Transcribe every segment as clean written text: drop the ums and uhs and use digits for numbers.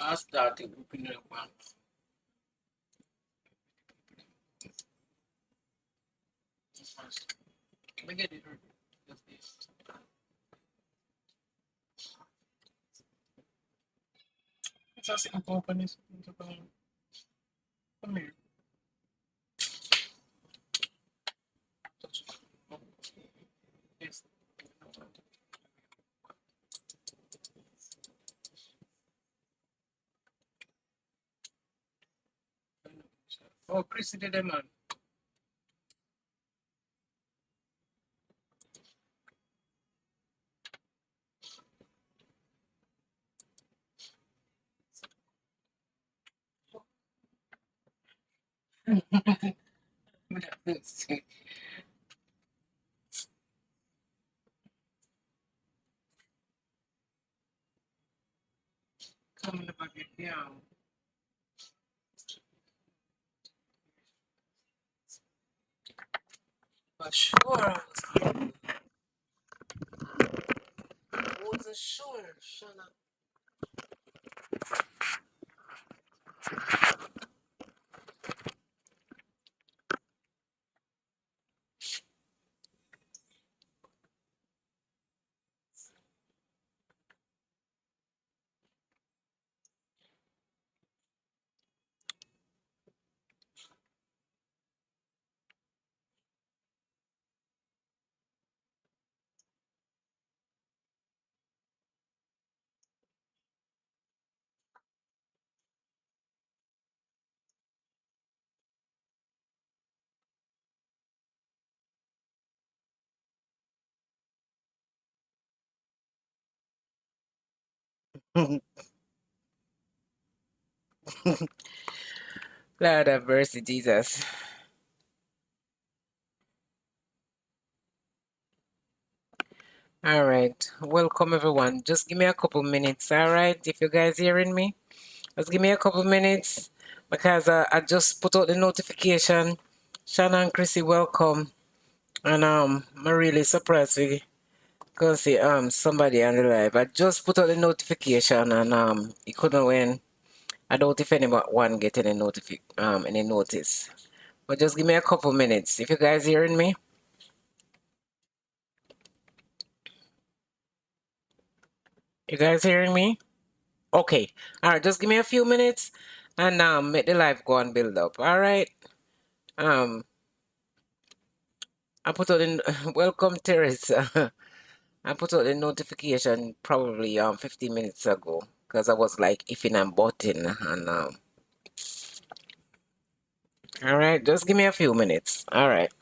I started opening up once. Let me get it. It's a simple company. Come here. Yes. Oh, Chris did it, man. Come in the bucket, yeah. But sure, I wasn't sure. Shut up. Lord have mercy, Jesus. All right. Welcome, everyone. Just give me a couple minutes, all right? If you guys hearing me, just give me a couple minutes because I just put out the notification. Shanna and Chrissy, welcome. And I'm really surprised we can see somebody on the live. I just put out the notification and it couldn't win. I doubt if anyone get any notice. But just give me a couple minutes. If you guys hearing me, you guys hearing me? Okay. All right. Just give me a few minutes, and make the live go and build up. All right. Um, I put out in welcome Teresa. I put out the notification probably 15 minutes ago because I was like ifing and butting and all right. Just give me a few minutes. All right.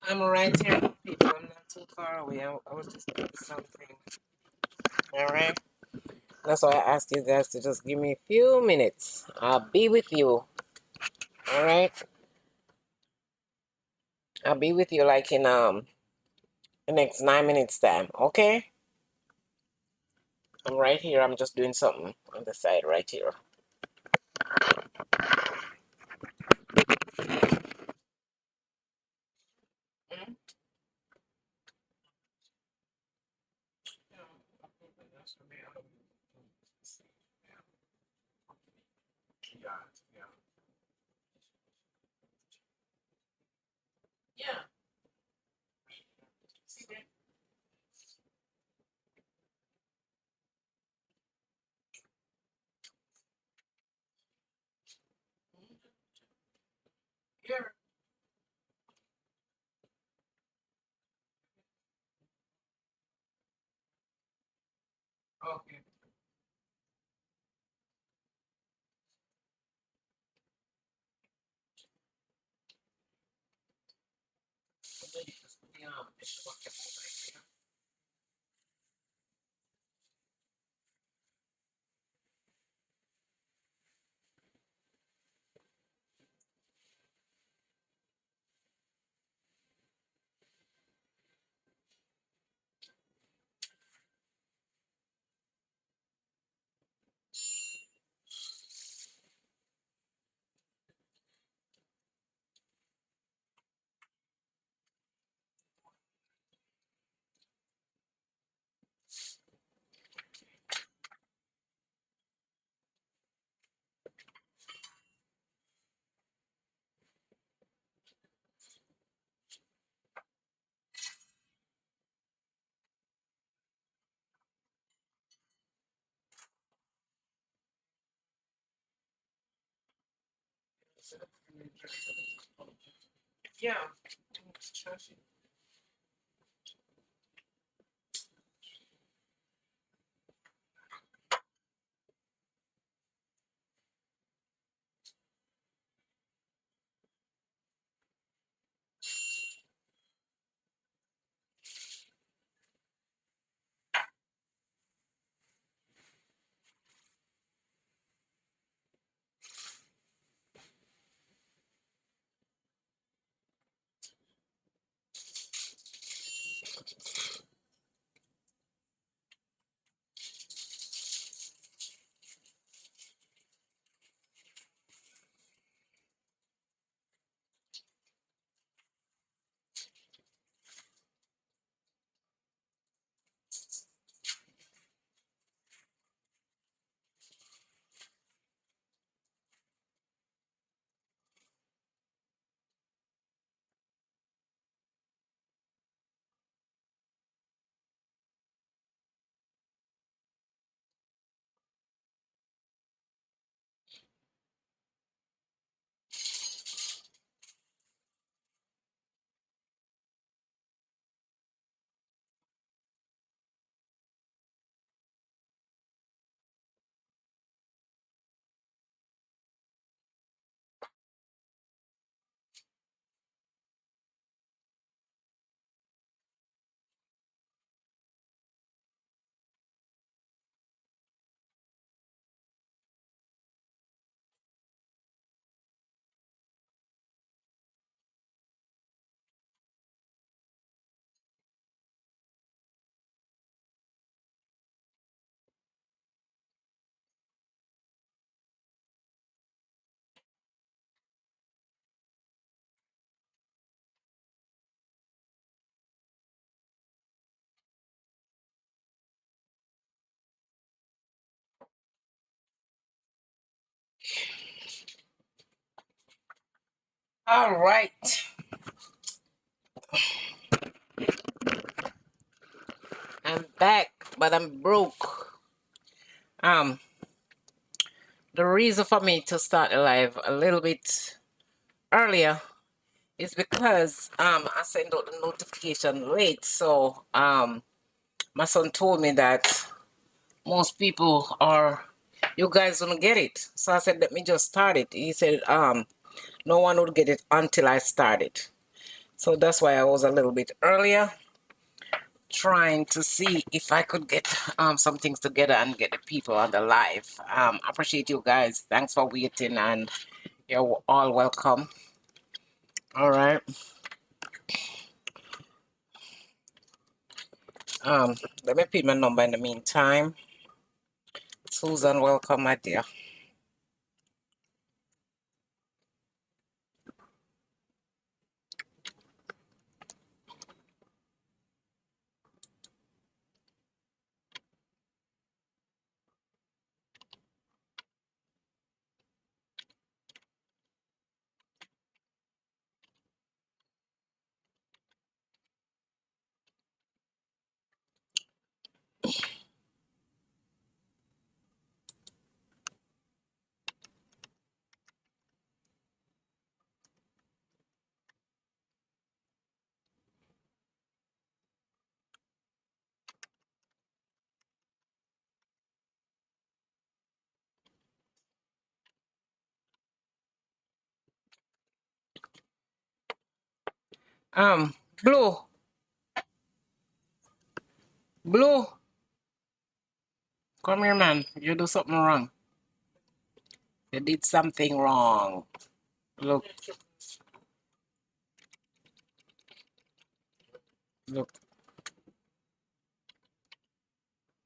I'm right here, people. I'm not too far away. I was just doing something. All right. That's why I asked you guys to just give me a few minutes. I'll be with you. All right. I'll be with you like in the next 9 minutes time. Okay. I'm right here. I'm just doing something on the side right here. Mm. Yeah. See that? Here. Okay. And then you just put the dishwasher over here. Yeah. It's trashy. All right. I'm back, but I'm broke. Um, the reason for me to start the live a little bit earlier is because I sent out the notification late. So my son told me that most people are you guys don't get it. So I said let me just start it. He said no one would get it until I started. So that's why I was a little bit earlier trying to see if I could get some things together and get the people on the live. Appreciate you guys. Thanks for waiting and you're all welcome. All right. Um, Let me pin my number in the meantime. Susan, welcome, my dear. Um, Blue, Blue, come here, man. You do something wrong. You did something wrong. Look, look.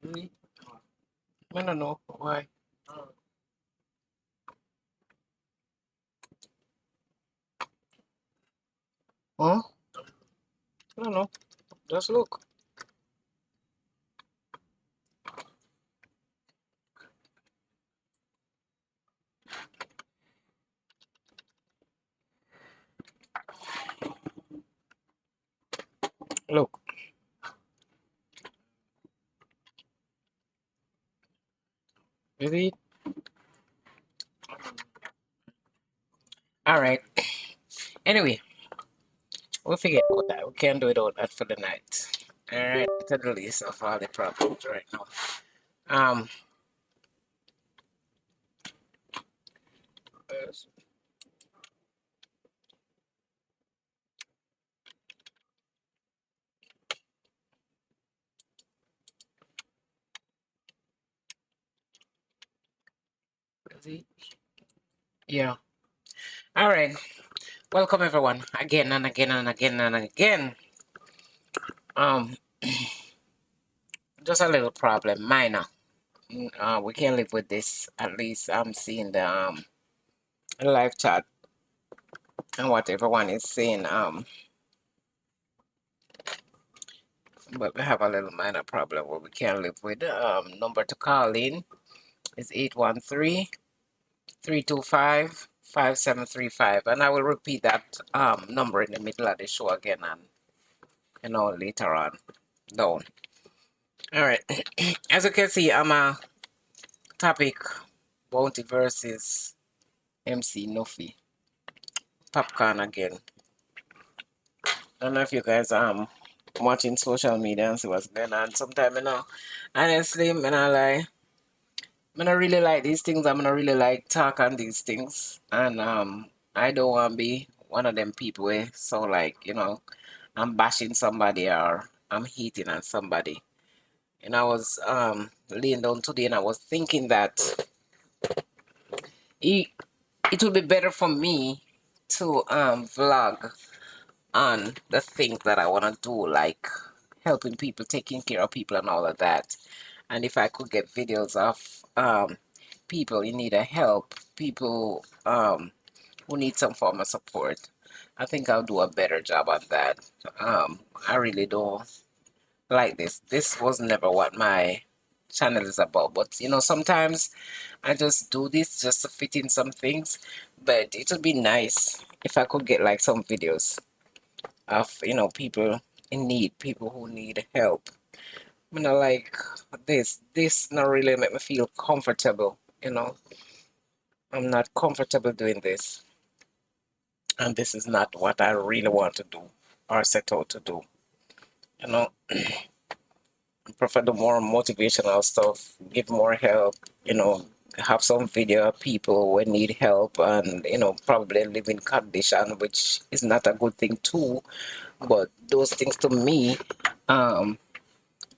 Really? I don't know why. Huh? I don't know. Just look. Look. You see? All right. Anyway, we'll forget about that. We can't do it all that for the night. All right. To the list of all the problems right now. Um, see? Yeah. All right. Welcome everyone again and again and again and again. Um, just a little problem, minor. We can live with this. At least I'm seeing the live chat and what everyone is saying. But we have a little minor problem where we can live with. Number to call in is 813-325-5735, and I will repeat that number in the middle of the show again, and later on down. All right. As you can see, I'm a topic Bounty versus MC Nuffy. Popcaan again. I don't know if you guys watching social media and see what's going on. Sometimes honestly, I don't really like these things. I'm gonna really like talk on these things, and I don't want to be one of them people where so like I'm bashing somebody or I'm hating on somebody. And I was laying down today and I was thinking that it it would be better for me to vlog on the things that I want to do, like helping people, taking care of people, and all of that. And if I could get videos of people in need of help, people who need some form of support, I think I'll do a better job on that. I really don't like this. This was never what my channel is about. But sometimes I just do this just to fit in some things. But it would be nice if I could get like some videos of people in need, people who need help. Like this not really make me feel comfortable. I'm not comfortable doing this, and this is not what I really want to do or set out to do. You know, I prefer the more motivational stuff, give more help. Have some video of people who need help and probably live in condition, which is not a good thing too. But those things to me, um,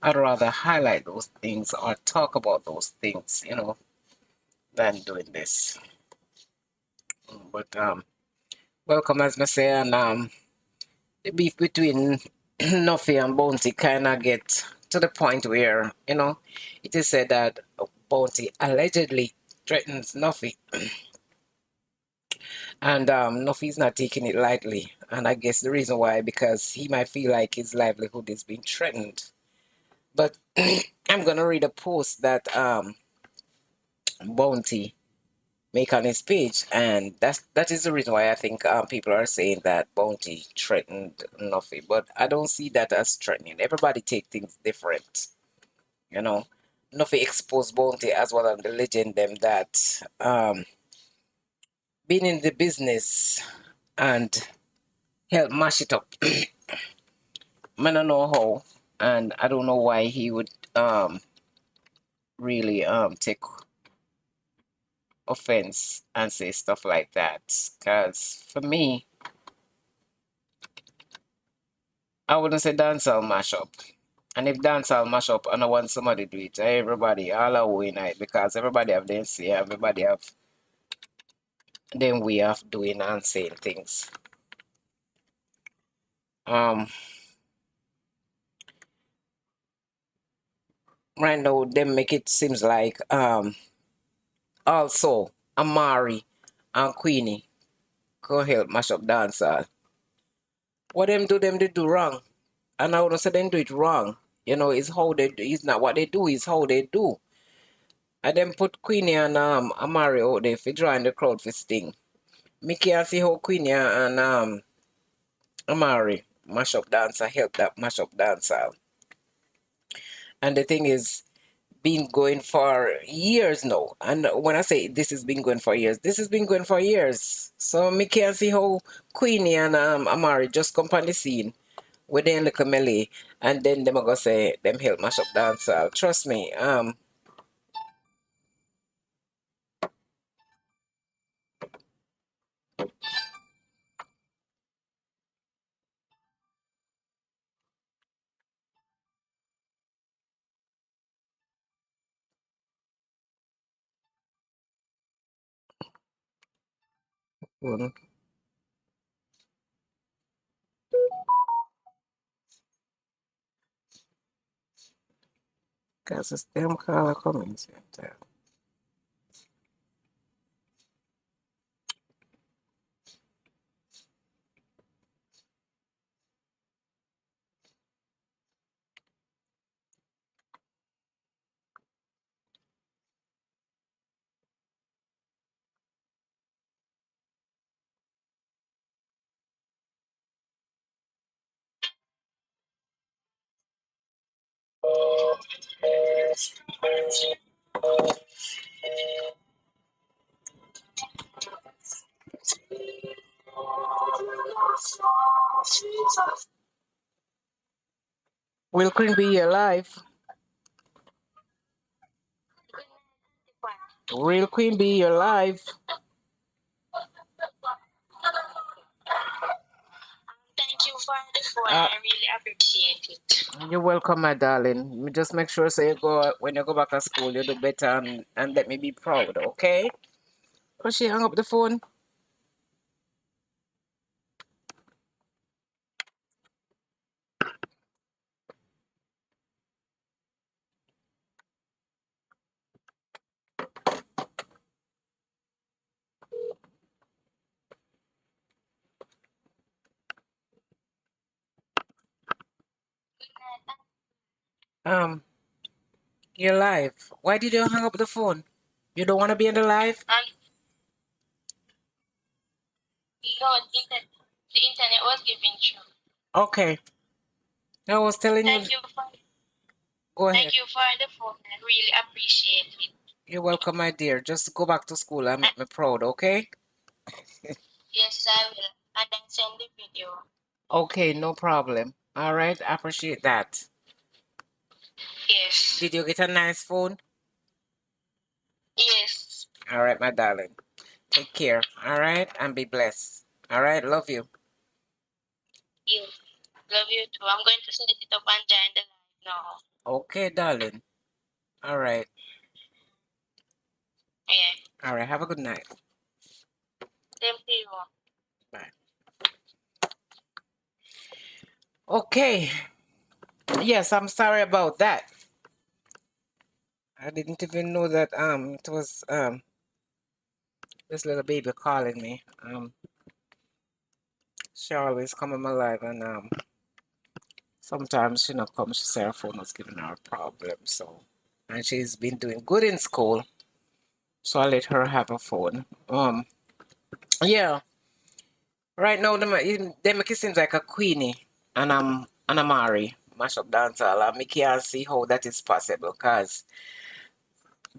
I'd rather highlight those things or talk about those things, than doing this. But welcome, as I say, and the beef between Nuffy and Bounty kind of get to the point where, it is said that Bounty allegedly threatens Nuffy, and Nuffy's not taking it lightly. And I guess the reason why, because he might feel like his livelihood is being threatened. But I'm gonna read a post that Bounty make on his page, and that is the reason why I think people are saying that Bounty threatened Nuffy. But I don't see that as threatening. Everybody take things different, you know. Nuffy exposed Bounty as one of the legend them that been in the business and help mash it up. I don't know how, and I don't know why he would really take offense and say stuff like that. Cause for me, I wouldn't say dancehall mashup. And if dancehall mashup and I want somebody do it, everybody all are winning it because everybody have their say, everybody have their way of doing and saying things. Um right now they make it seems like also Amari and Queenie go help mash up dancehall. What them they do wrong. And I wanna say them do it wrong. It's how they do, it's not what they do, it's how they do. And then put Queenie and Amari out there for drawing the crowd for sting. Me can see how Queenie and Amari mash up dancer help that mash up dancer. And the thing is, been going for years now. And when I say this has been going for years, this has been going for years. So me can see how Queenie and Amari just come on the scene with their little melee, and then them are gonna say them help mash up dancer. Trust me. Because it's them color comments. Will Queen be alive? Real Queen be alive? Thank you for the phone. I really appreciate it. You're welcome, my darling. Just make sure so you go when you go back to school, you do better and let me be proud, okay? Cause she hung up the phone. Um, you're live. Why did you hang up the phone? You don't want to be in the live? No, the internet was giving through. Okay. I was telling you. Thank you for Go ahead. thank you for the phone. I really appreciate it. You're welcome, my dear. Just go back to school and make me proud, okay? Yes, I will. And then send the video. Okay, no problem. All right, I appreciate that. Yes. Did you get a nice phone? Yes. All right, my darling. Take care. All right, and be blessed. All right, love you. You. Love you too. I'm going to set it up and join the live now. Okay, darling. All right. Yeah. All right, have a good night. Same to you. Bye. Okay. Yes, I'm sorry about that. I didn't even know that it was this little baby calling me. She always come in my life and sometimes she not come, she say her phone was giving her a problem, so and she's been doing good in school, so I let her have a phone. Yeah, right now they make it seems like a Queenie and a Mari mash up dancehall, and me can't see how that is possible because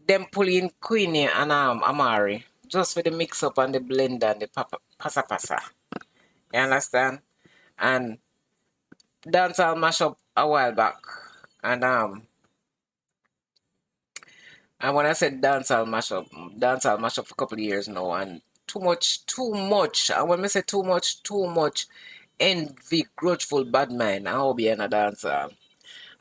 them pull in Queenie and Amari just for the mix up and the blend and the pasa pasa. You understand? And dancehall mash up a while back. And when I said dancehall mash up for a couple of years now and too much. And when I say too much envy, grudgeful bad mind, I will be in a dancehall.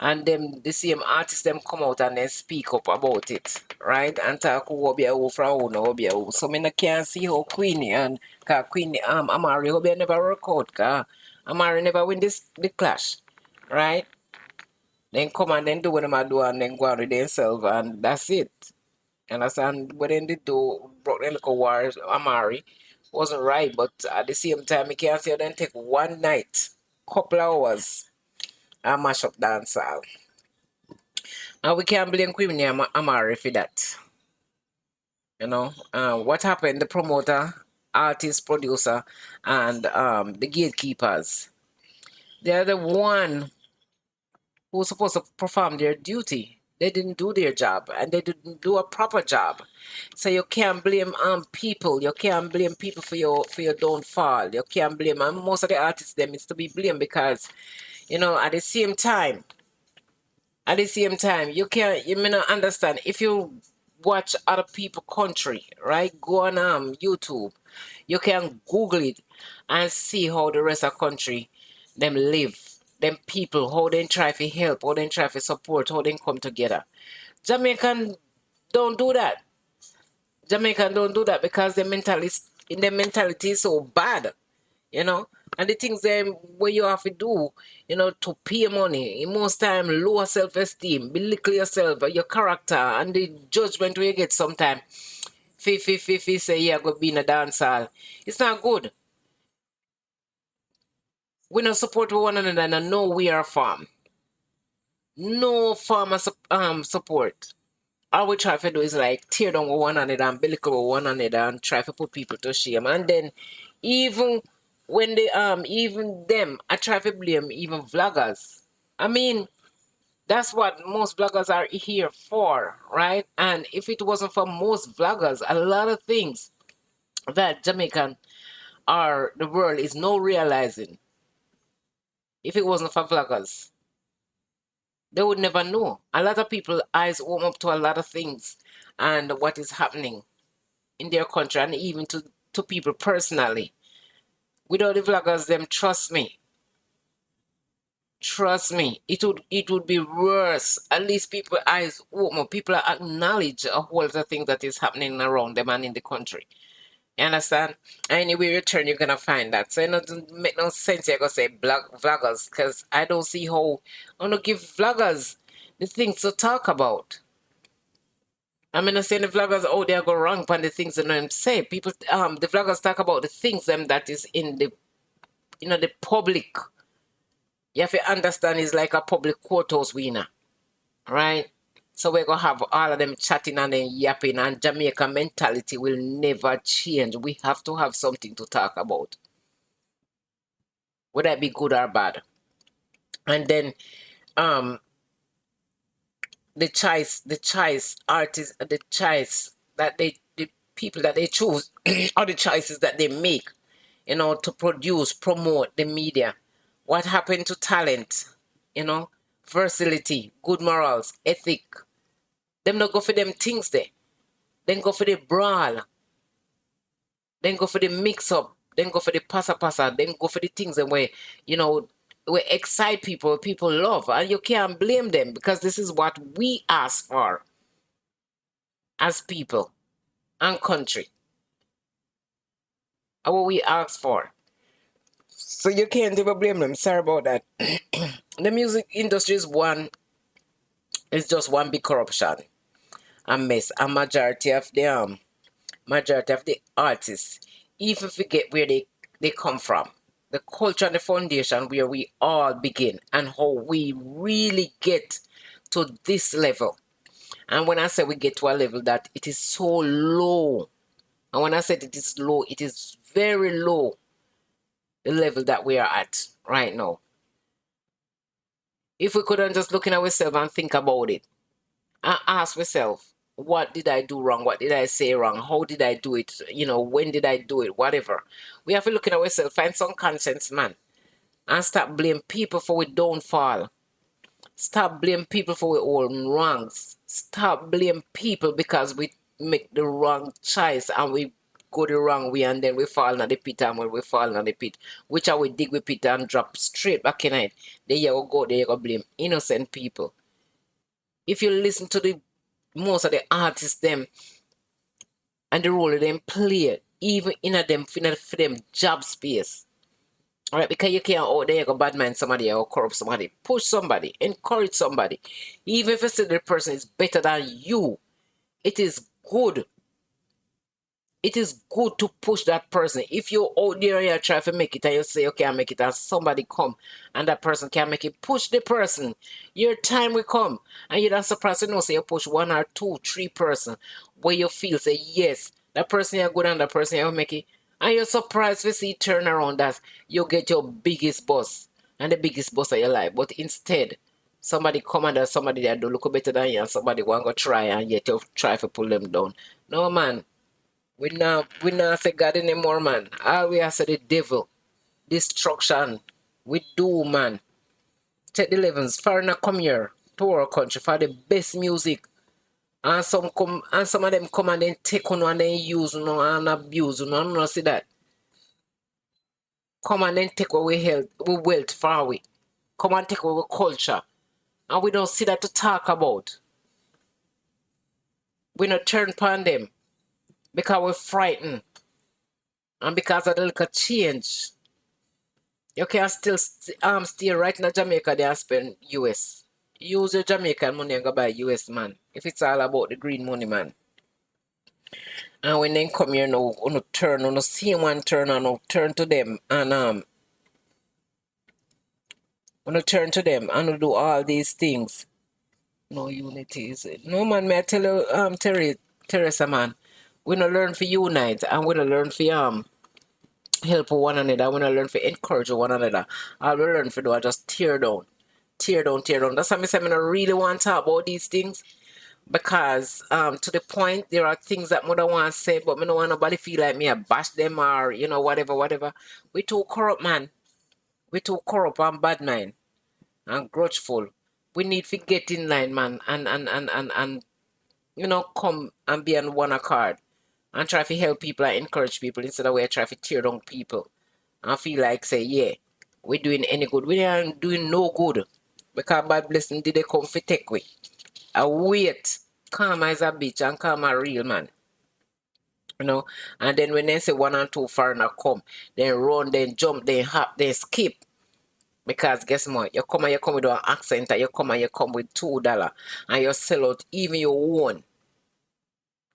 And them the same artists them come out and then speak up about it, right? And talk who be a who from who no be a who. So me no can see how Queenie and cause Queenie Amari who be never work out cause Amari never win the clash, right? Then come and then do what them a do and then go on with themselves and that's it. Understand? What then they do broke them little wars Amari wasn't right, but at the same time you can't see them take one night, couple hours and mash up dancehall. And we can't blame Queen Amari for that. What happened? The promoter, artist, producer, and the gatekeepers. They're the one who's supposed to perform their duty. They didn't do their job, and they didn't do a proper job. So you can't blame people. You can't blame people for your downfall. You can't blame. And most of the artists them is to be blamed because at the same time you can't you may not understand if you watch other people country, right? Go on YouTube, you can Google it and see how the rest of country them live, them people, how they try to help, how they try to support, how they come together. Jamaican don't do that. Jamaican don't do that because their mentality is so bad, you know. And the things them where you have to do, to pay money, in most time lower self-esteem, belittle yourself, your character, and the judgment where you get sometime. Fi say yeah, go be in a dance hall. It's not good. We don't support one another and no we are farm. No farmer support. All we try to do is like tear down one another and belittle one another and try to put people to shame. And then even when they even them, I try to blame even vloggers. I mean, that's what most vloggers are here for, right? And if it wasn't for most vloggers, a lot of things that Jamaican or the world is now realizing, if it wasn't for vloggers, they would never know. A lot of people eyes open up to a lot of things and what is happening in their country and even to people personally. Without the vloggers, them trust me, it would be worse. At least people eyes open, people acknowledge a whole lot of things that is happening around them and in the country. You understand? Anyway, you return, you're gonna find that. So it doesn't make no sense. You're gonna say vloggers, because I don't see how I'm gonna give vloggers the things to talk about. I'm not saying the vloggers out there go wrong on the things that them say. People, the vloggers talk about the things them that is in the public. You have to understand it's like a public courthouse winner, right? So we're gonna have all of them chatting and then yapping, and Jamaica mentality will never change. We have to have something to talk about, whether it be good or bad. And then um the choice artists, the choice that the people that they choose or the choices that they make, to produce, promote the media. What happened to talent? You know, versatility, good morals, ethic. Them not go for them things there. Then go for the brawl. Then go for the mix up. Then go for the pasa pasa. Then go for the things that you know, we excite people love. And you can't blame them because this is what we ask for as people and country. And what we ask for. So you can't ever blame them. Sorry about that. The music industry is just one big corruption, a mess. A majority of the artists even forget where they come from. The culture and the foundation where we all begin and how we really get to this level. And when I say we get to a level that it is so low, and when I said it is low, it is very low, the level that we are at right now. If we couldn't just look in ourselves and think about it and ask ourselves, what did I do wrong? What did I say wrong? How did I do it? When did I do it? Whatever. We have to look in ourselves, find some conscience, man, and stop blaming people for we downfall. Stop blaming people for our own wrongs. Stop blaming people because we make the wrong choice and we go the wrong way and then we fall in the pit, and when we fall in the pit, which I will dig with pit and drop straight back in it. There you go, there you go blame innocent people. If you listen to the most of the artists them and the role of them play, even for them job space. Alright, because you can't out there go bad man somebody or corrupt somebody. Push somebody, encourage somebody. Even if you say the person is better than you, it is good. It is good to push that person. If you're out there and you try to make it and you say, okay, I make it, and somebody come and that person can't make it, push the person. Your time will come. And you're not surprised to know, say you push one or two, three person where you feel, say, yes, that person is good and that person will make it. And you're surprised to see turn around that you get your biggest boss and the biggest boss of your life. But instead, somebody come and there's somebody that do look better than you and somebody want to go try and yet you try to pull them down. No, man. We not say God anymore, man. All we are say the devil. Destruction. We do, man. Take the levels. Foreigner come here to our country for the best music. And some of them come and then take on and then use and abuse. I don't see that. Come and then take away health, we wealth far away. Come and take away culture. And we don't see that to talk about. We not turn upon them because we're frightened. And because of the little change. You can still stay right in Jamaica there and spend US. Use your Jamaican money and go buy US, man. If it's all about the green money, man. And when they come here now, on the same one turn and turn to them and turn to them and do all these things. No unity is it. No, man, may I tell you, Teresa, man, we not learn for unite and we not learn for help one another. We not learn for encourage one another. All we learn for do are just tear down. Tear down, tear down. That's why I say I don't really want to talk about these things because to the point there are things that I don't want to say, but I don't want nobody feel like me I bash them or whatever, whatever. We too corrupt, man. We too corrupt and bad mind and grudgeful. We need to get in line, man, and come and be on one accord and try to help people and encourage people instead of we try to tear down people and feel like say, yeah, we're doing any good. We aren't doing no good because bad blessing did they come for take we. I wait. Karma is a bitch and karma real, man. And then when they say one and two foreigner come, then run, then jump, then hop, then skip. Because guess what? You come with an accent, and you come with $2 and you sell out even your own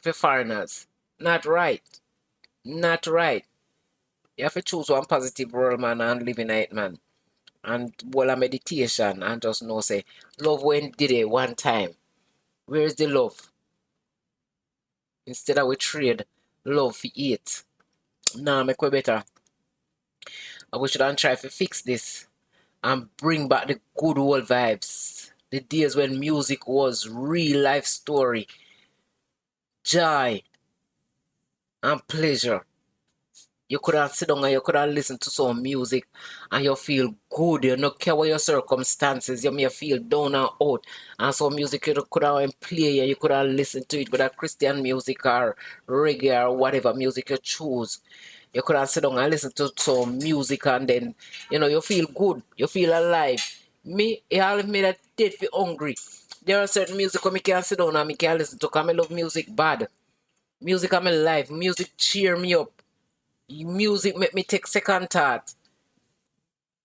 for foreigners. Not right. Not right. You have to choose one positive role, man, and live in it, man. And while a meditation and just know say, love when did it one time. Where is the love? Instead of we trade love for it. Nah, make way better. And we should try to fix this and bring back the good old vibes. The days when music was real life story, joy, and pleasure. You could have sit down and you could have listened to some music and you feel good. You don't care what your circumstances. You may feel down and out. And some music you could have play and you could have listened to it, whether Christian music or reggae or whatever music you choose. You could have sit down and listen to some music and then, you feel good. You feel alive. Me, it all me that dead feel hungry. There are certain music where I can sit down and I can listen to because I love music bad. Music I'm alive. Music cheer me up. Music make me take second thought.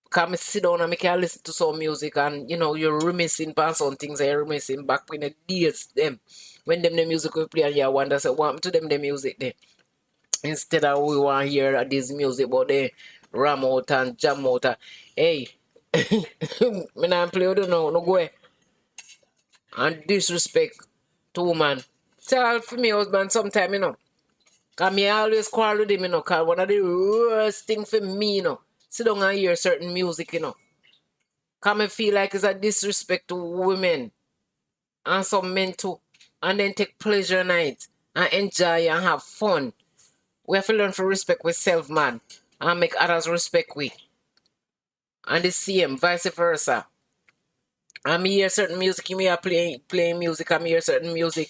Come sit down and make you listen to some music and you're reminiscing past some things and you're reminiscing back when the days them when them the music will play and you wonder say what happened to them the music there. Instead of we want to hear this music but they ram out and jam out and, hey me not play with you now, no go away. And disrespect to woman. Tell for me husband sometime, Cause me always quarrel with him, cause one of the worst thing for me, sit down and hear certain music, Cause me feel like it's a disrespect to women and some men too. And then take pleasure in it and enjoy and have fun. We have to learn to respect ourselves, man. And make others respect we. And the same, vice versa. And me hear certain music, me are playing music, and me hear certain music.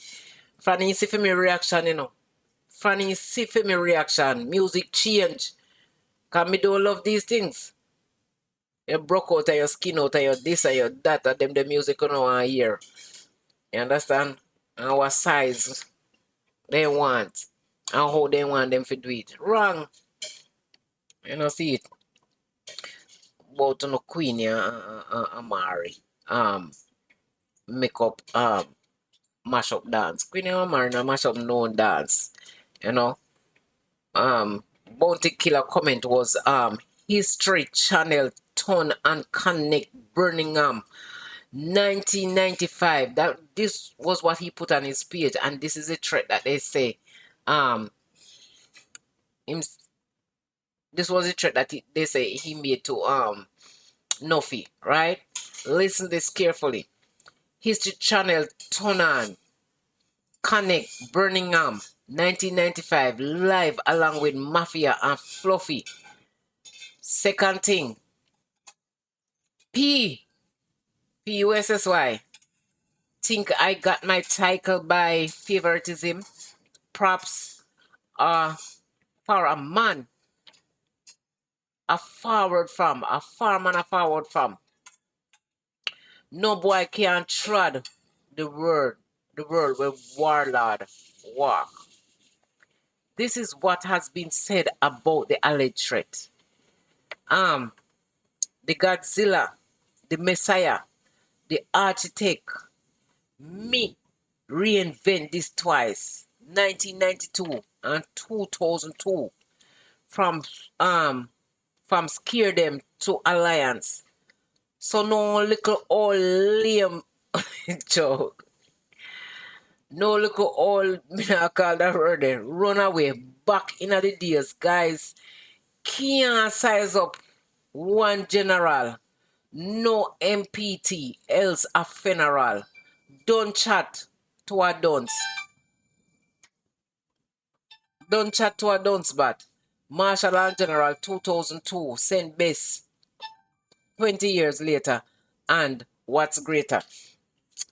Funny see for me reaction, Funny see for me reaction. Music change. Cause me don't love these things. You broke out of your skin out of your this and your that and them the music you know want hear. You understand? And what size they want. And how they want them to do it. Wrong. You know see it. About no queen yeah, Amari. Make up mash up dance. Queen Amari no mash up no dance. You know? Bounty Killer comment was History Channel Ton and Connect Birmingham 1995. That this was what he put on his page, and this is a threat that they say um him, this was a threat that they say he made to Nuffy, right? Listen this carefully. History Channel Ton and Connect Birmingham 1995 live along with Mafia and Fluffy. Second thing, P P-U-S-S-Y. Think I got my title by favoritism. Props are for a man. A forward from. A farm and a forward from. No boy can tread the world where warlord walk. This is what has been said about the alleged threat. Um, the Godzilla, the Messiah, the architect, me reinvent this twice 1992 and 2002 from um scare them to alliance so no little old lame joke no little old me I call that word then run away back in the days guys can't size up one general no MPT else a funeral don't chat to a dunce. Don't chat to a dunce bat. Marshal and General 2002, St. Bess 20 years later. And what's greater?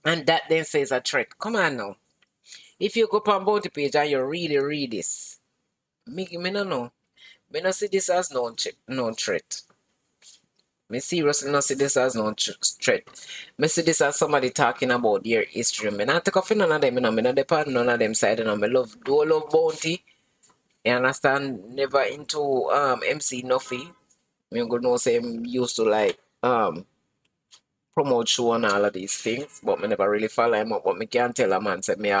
And that then says a threat. Come on now. If you go up on Bounty page and you really read this, me no know. Me no see this as no threat. Me seriously not see this as no threat. Me see this as somebody talking about their history. Me not take off none of them, Me not depend none of them side, Me love Bounty. You understand? Never into MC Nuffy. Me go know say him used to like promote show and all of these things, but me never really follow him up. But me can tell a man say me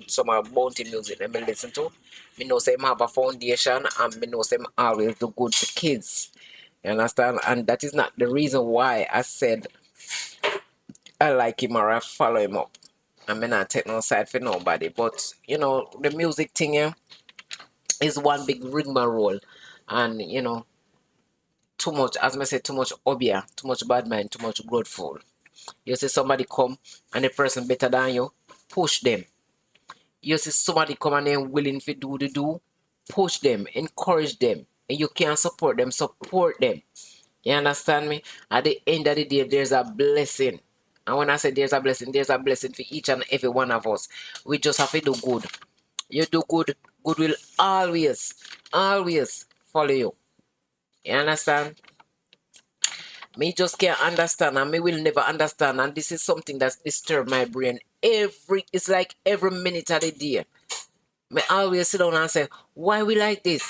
some of Bounty music that me listen to. Me know say him have a foundation and me know say him always do good to kids. You understand? And that is not the reason why I said I like him or I follow him up. I may not take no side for nobody. But the music thing here is one big rigmarole. And too much, as I said, too much obia, too much bad mind, too much growthful. You see somebody come and the person better than you, push them. You see somebody come and they're willing to do, push them, encourage them. And you can't support them, support them. You understand me? At the end of the day, there's a blessing. And when I say there's a blessing for each and every one of us. We just have to do good. You do good, good will always, always follow you. You understand? Me just can't understand and me will never understand. And this is something that's disturbed my brain. It's like every minute of the day. Me always sit down and say, why we like this?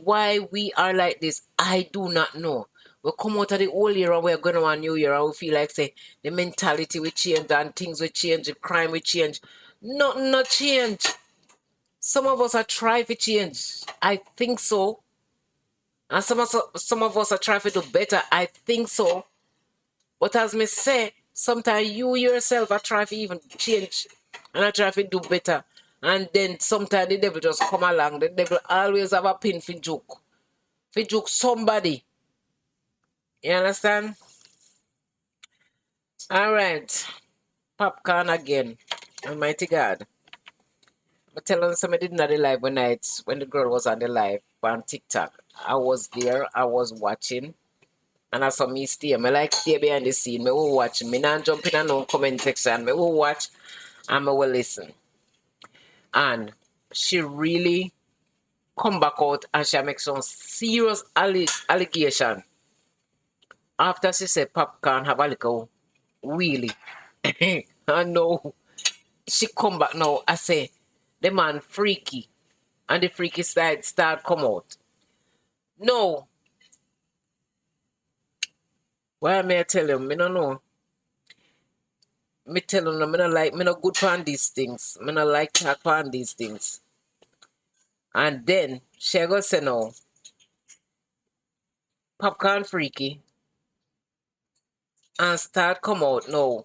Why we are like this? I do not know. We come out of the old year and we're going on a new year and we feel like say the mentality will change and things will change, the crime will change. Nothing not change. Some of us are trying to change. I think so. And some of us are trying to do better. I think so. But as me say, sometimes you yourself are trying to even change and I try to do better. And then sometimes the devil just come along. The devil always have a pin for joke. For joke somebody. You understand? All right. Popcorn again. Almighty God. But tell them somebody did not the live one night when the girl was on the live on TikTok. I was there, I was watching, and I saw me stay. Me like stay behind the scene. Me will watch. Me not jump in and no comment section. Me will watch and me will listen. And she really come back out and she make some serious allegation. After she said Popcorn have a little wheelie. I know. She come back now. I say the man freaky. And the freaky side start come out. No. Why may I tell you? Me no know. Me tell you, no, me no like, me no good on these things. Me no like talk on these things. And then she go say no, Popcorn freaky and start come out no.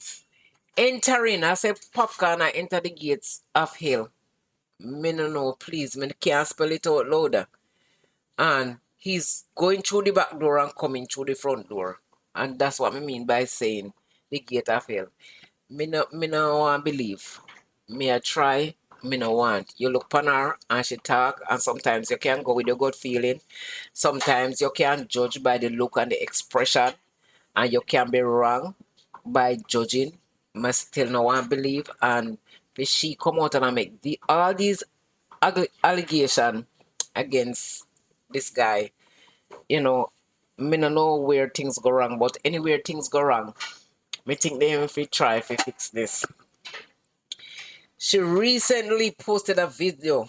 Entering, I say Popcorn I enter the gates of hell. Me no know, please, me can't spell it out louder. And he's going through the back door and coming through the front door. And that's what I mean by saying the gate of hell. Me no want believe. Me I try, me no want. You look upon her and she talk and sometimes you can go with your gut feeling. Sometimes you can judge by the look and the expression and you can be wrong by judging. Me still no want believe and if she come out and I make all these ugly allegation against this guy, you know, me no know where things go wrong, but anywhere things go wrong, me think they if we try to fix this. She recently posted a video,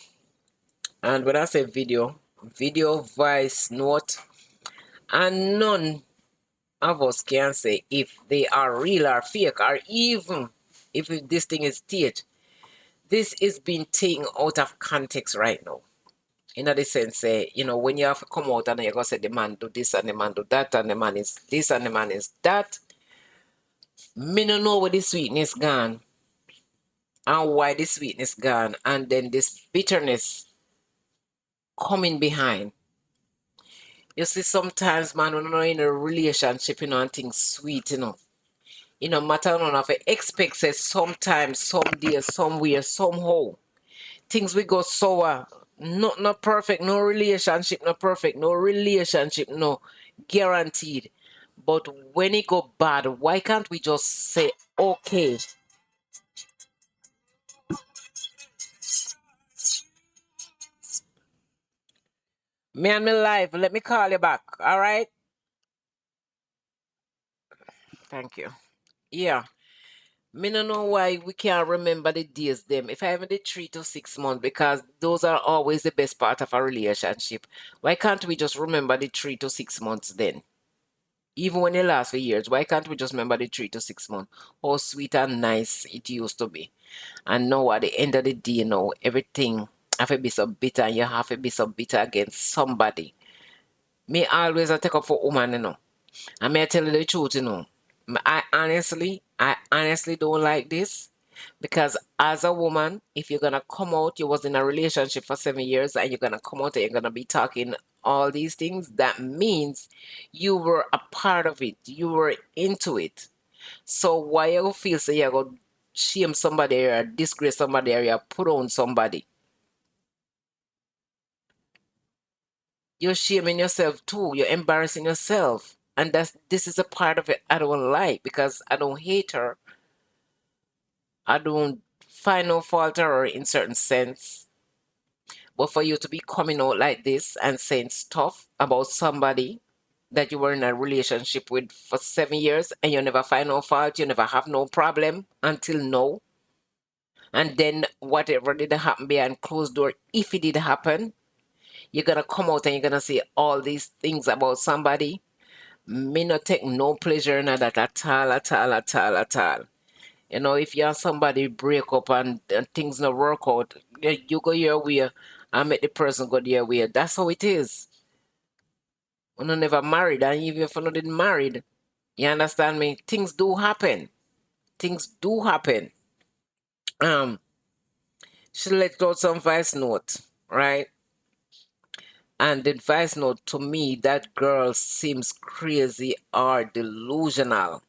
and when I say video, video, voice note, and none of us can say if they are real or fake, or even if this thing is staged. This is being taken out of context right now. In the sense, when you have to come out and you're going to say the man do this and the man do that and the man is this and the man is that, me no know where the sweetness gone and why the sweetness gone and then this bitterness coming behind. You see, sometimes, man, when you're in a relationship, and things sweet, matter none of it, expect say sometimes, someday, somewhere, somehow, things will go sour. Not perfect, no relationship, not perfect, no relationship, no guaranteed. But when it go bad, why can't we just say, okay, me and me life, let me call you back, all right? Thank you. Yeah. Me no know why we can't remember the days them. If I have the 3 to 6 months, because those are always the best part of a relationship. Why can't we just remember the 3 to 6 months then? Even when it lasts for years, why can't we just remember the 3 to 6 months? How sweet and nice it used to be. And now at the end of the day, everything have to be so bitter and you have to be so bitter against somebody. Me always I take up for woman. And may I tell you the truth. I honestly don't like this because as a woman, if you're gonna come out, you was in a relationship for 7 years and you're gonna come out and you're gonna be talking all these things, that means you were a part of it. You were into it. So why you feel say you're gonna shame somebody or disgrace somebody or you put on somebody? You're shaming yourself too. You're embarrassing yourself. And this is a part of it I don't like because I don't hate her. I don't find no fault her in certain sense. But for you to be coming out like this and saying stuff about somebody that you were in a relationship with for 7 years and you never find no fault, you never have no problem until now. And then whatever did happen behind closed door, if it did happen, you're gonna come out and you're gonna say all these things about somebody. Me not take no pleasure in that at all, at all, at all, at all. You know, if you and somebody break up and things not work out, you go your way and make the person go their way. That's how it is. When you never married, and even if you not didn't married, you understand me? Things do happen. Things do happen. Um, she let out some voice note, right? And the voice note to me, that girl seems crazy or delusional.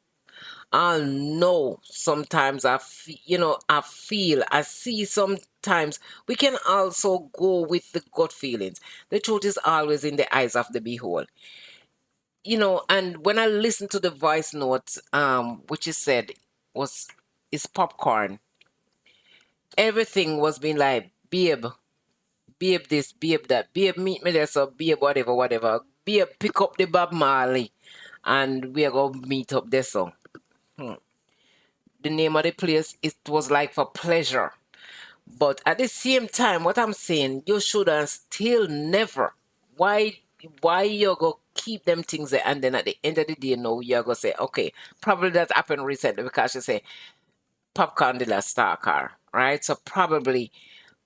I know sometimes I feel, I see sometimes we can also go with the gut feelings. The truth is always in the eyes of the behold. And when I listened to the voice note, which he said was is popcorn, everything was being like, babe this, babe that, babe meet me there, so babe whatever, whatever. Babe pick up the Bob Marley and we are gonna meet up there so. Hmm. The name of the place, it was like for pleasure. But at the same time, what I'm saying, you should have still never. Why you go keep them things there and then at the end of the day, no, you're gonna say, okay, probably that happened recently because you say Popcaan did a star car, right? So probably,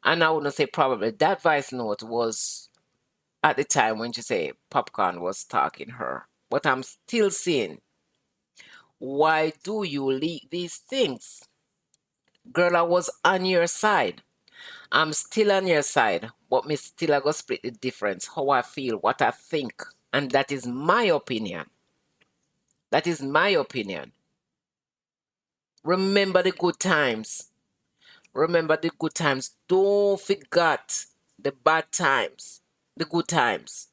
and I wouldn't say probably, that voice note was at the time when you say Popcaan was stalking her. But I'm still saying, why do you leak these things? Girl, I was on your side. I'm still on your side, but me still I go split the difference. How I feel, what I think. And that is my opinion. That is my opinion. Remember the good times. Remember the good times. Don't forget the bad times. The good times.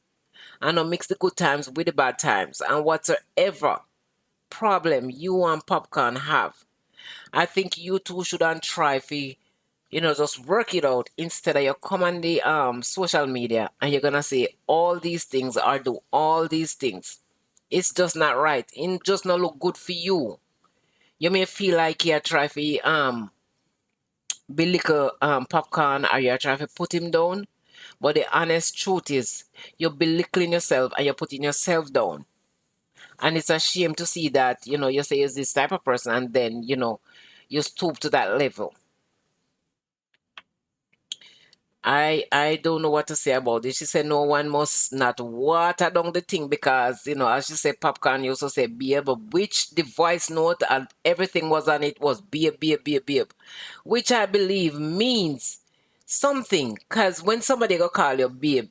And don't mix the good times with the bad times. And whatsoever problem you and Popcorn have, I think you two shouldn't try for just work it out instead of you come on the social media and you're gonna say all these things or do all these things. It's just not right. It just not look good for you. You may feel like you're trying to be little popcorn or you're trying to put him down. But the honest truth is you're belittling yourself and you're putting yourself down. And it's a shame to see that, you say you're this type of person and then, you stoop to that level. I don't know what to say about it. She said no one must not water down the thing because, as she said, Popcorn used to say beer, but which the voice note and everything was on it was beer, beer, beer, beer, which I believe means something. Because when somebody go call you babe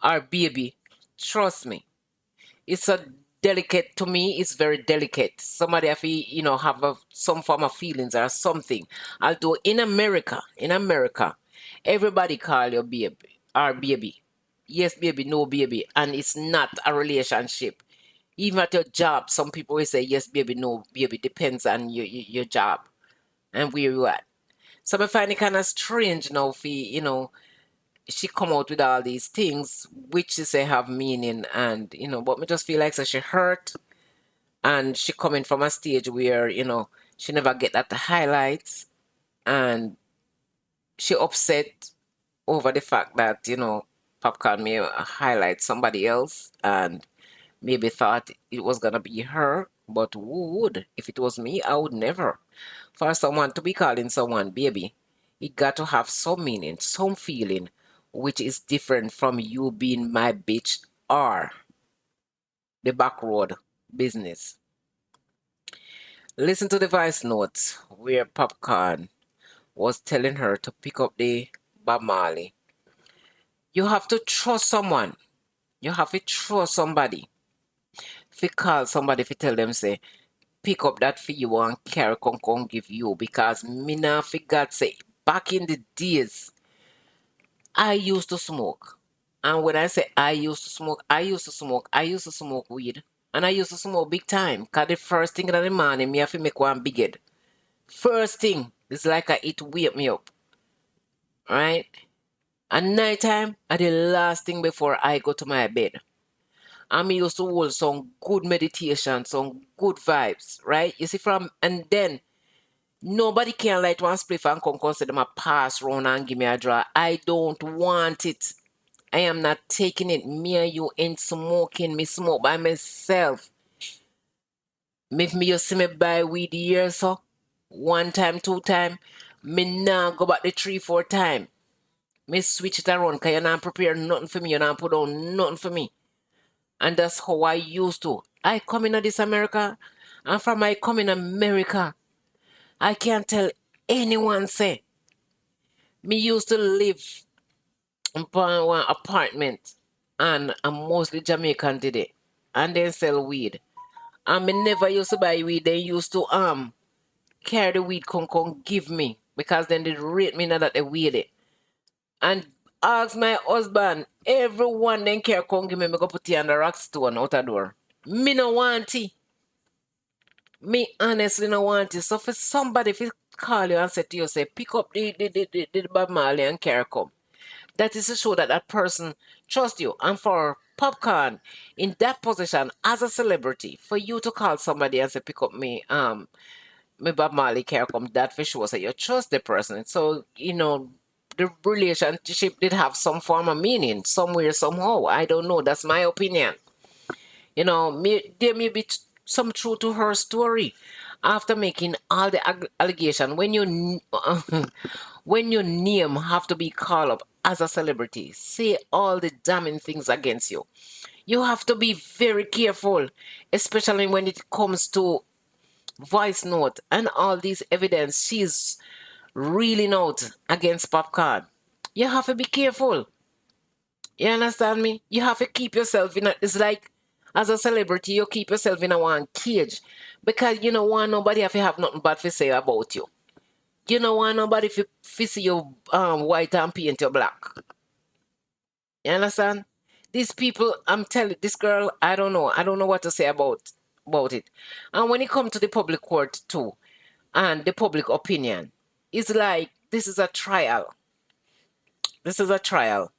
or baby, trust me, it's a delicate to me. It's very delicate. Somebody have to, have some form of feelings or something. Although in America, everybody call you babe or baby. Yes, baby, no, baby, and it's not a relationship. Even at your job, some people will say yes, baby, no, baby. Depends on your job and where you at. So I find it kind of strange now. For she come out with all these things which she say have meaning and but me just feel like so she hurt and she coming from a stage where she never get that highlights and she upset over the fact that Popcorn may highlight somebody else and maybe thought it was gonna be her, but who would? If it was me, I would never. For someone to be calling someone baby, it got to have some meaning, some feeling, which is different from you being my bitch or the back road business. Listen to the voice notes where Popcorn was telling her to pick up the Bob Marley. You have to trust someone. You have to trust somebody. If you call somebody, if you tell them, say, pick up that for you and carry come give you because me now forgot say back in the days I used to smoke. And when I say I used to smoke weed. And I used to smoke big time. Cause the first thing in the morning, me have to make one big head. First thing, it's like it wake me up. Right? And nighttime are the last thing before I go to my bed. And me used to hold some good meditation, some good vibes, right? You see and then nobody can light one spliff and come say them a pass round and give me a draw. I don't want it. I am not taking it. Me and you ain't smoking. Me smoke by myself. Me, if me you see me buy weed here, so one time, two time, me now go back the three, four time. Me switch it around because you not prepare nothing for me. You not put on nothing for me. And that's how I used to. I come in this America, and from I come in America, I can't tell anyone say me used to live in one apartment, and I'm mostly Jamaican today, and they sell weed. And me never used to buy weed. They used to carry the weed come give me because then they rate me now that they weed it. And ask my husband, everyone then care come give me, me go put it on the rock stone out the door. Me no want it. Me honestly no want it. So for somebody if call you and say to you, say, pick up the Bob Marley and carry come. That is to show that that person trusts you. And for Popcaan, in that position as a celebrity, for you to call somebody and say, pick up me, me Bob Marley care come, that for sure. So you trust the person. So, the relationship did have some form of meaning somewhere, somehow. I don't know. That's my opinion. There may be some truth to her story. After making all the allegation, when your name have to be called up as a celebrity, say all the damning things against you. You have to be very careful, especially when it comes to voice note and all this evidence she's reeling out against Popcaan. You have to be careful. You understand me? You have to keep yourself in a, it's like as a celebrity, you keep yourself in a one cage because you don't want nobody have nothing bad to say about you. You don't want nobody to see you white and paint you black. You understand? These people, I'm telling this girl, I don't know. I don't know what to say about it. And when it comes to the public court too, and the public opinion, it's like this is a trial. This is a trial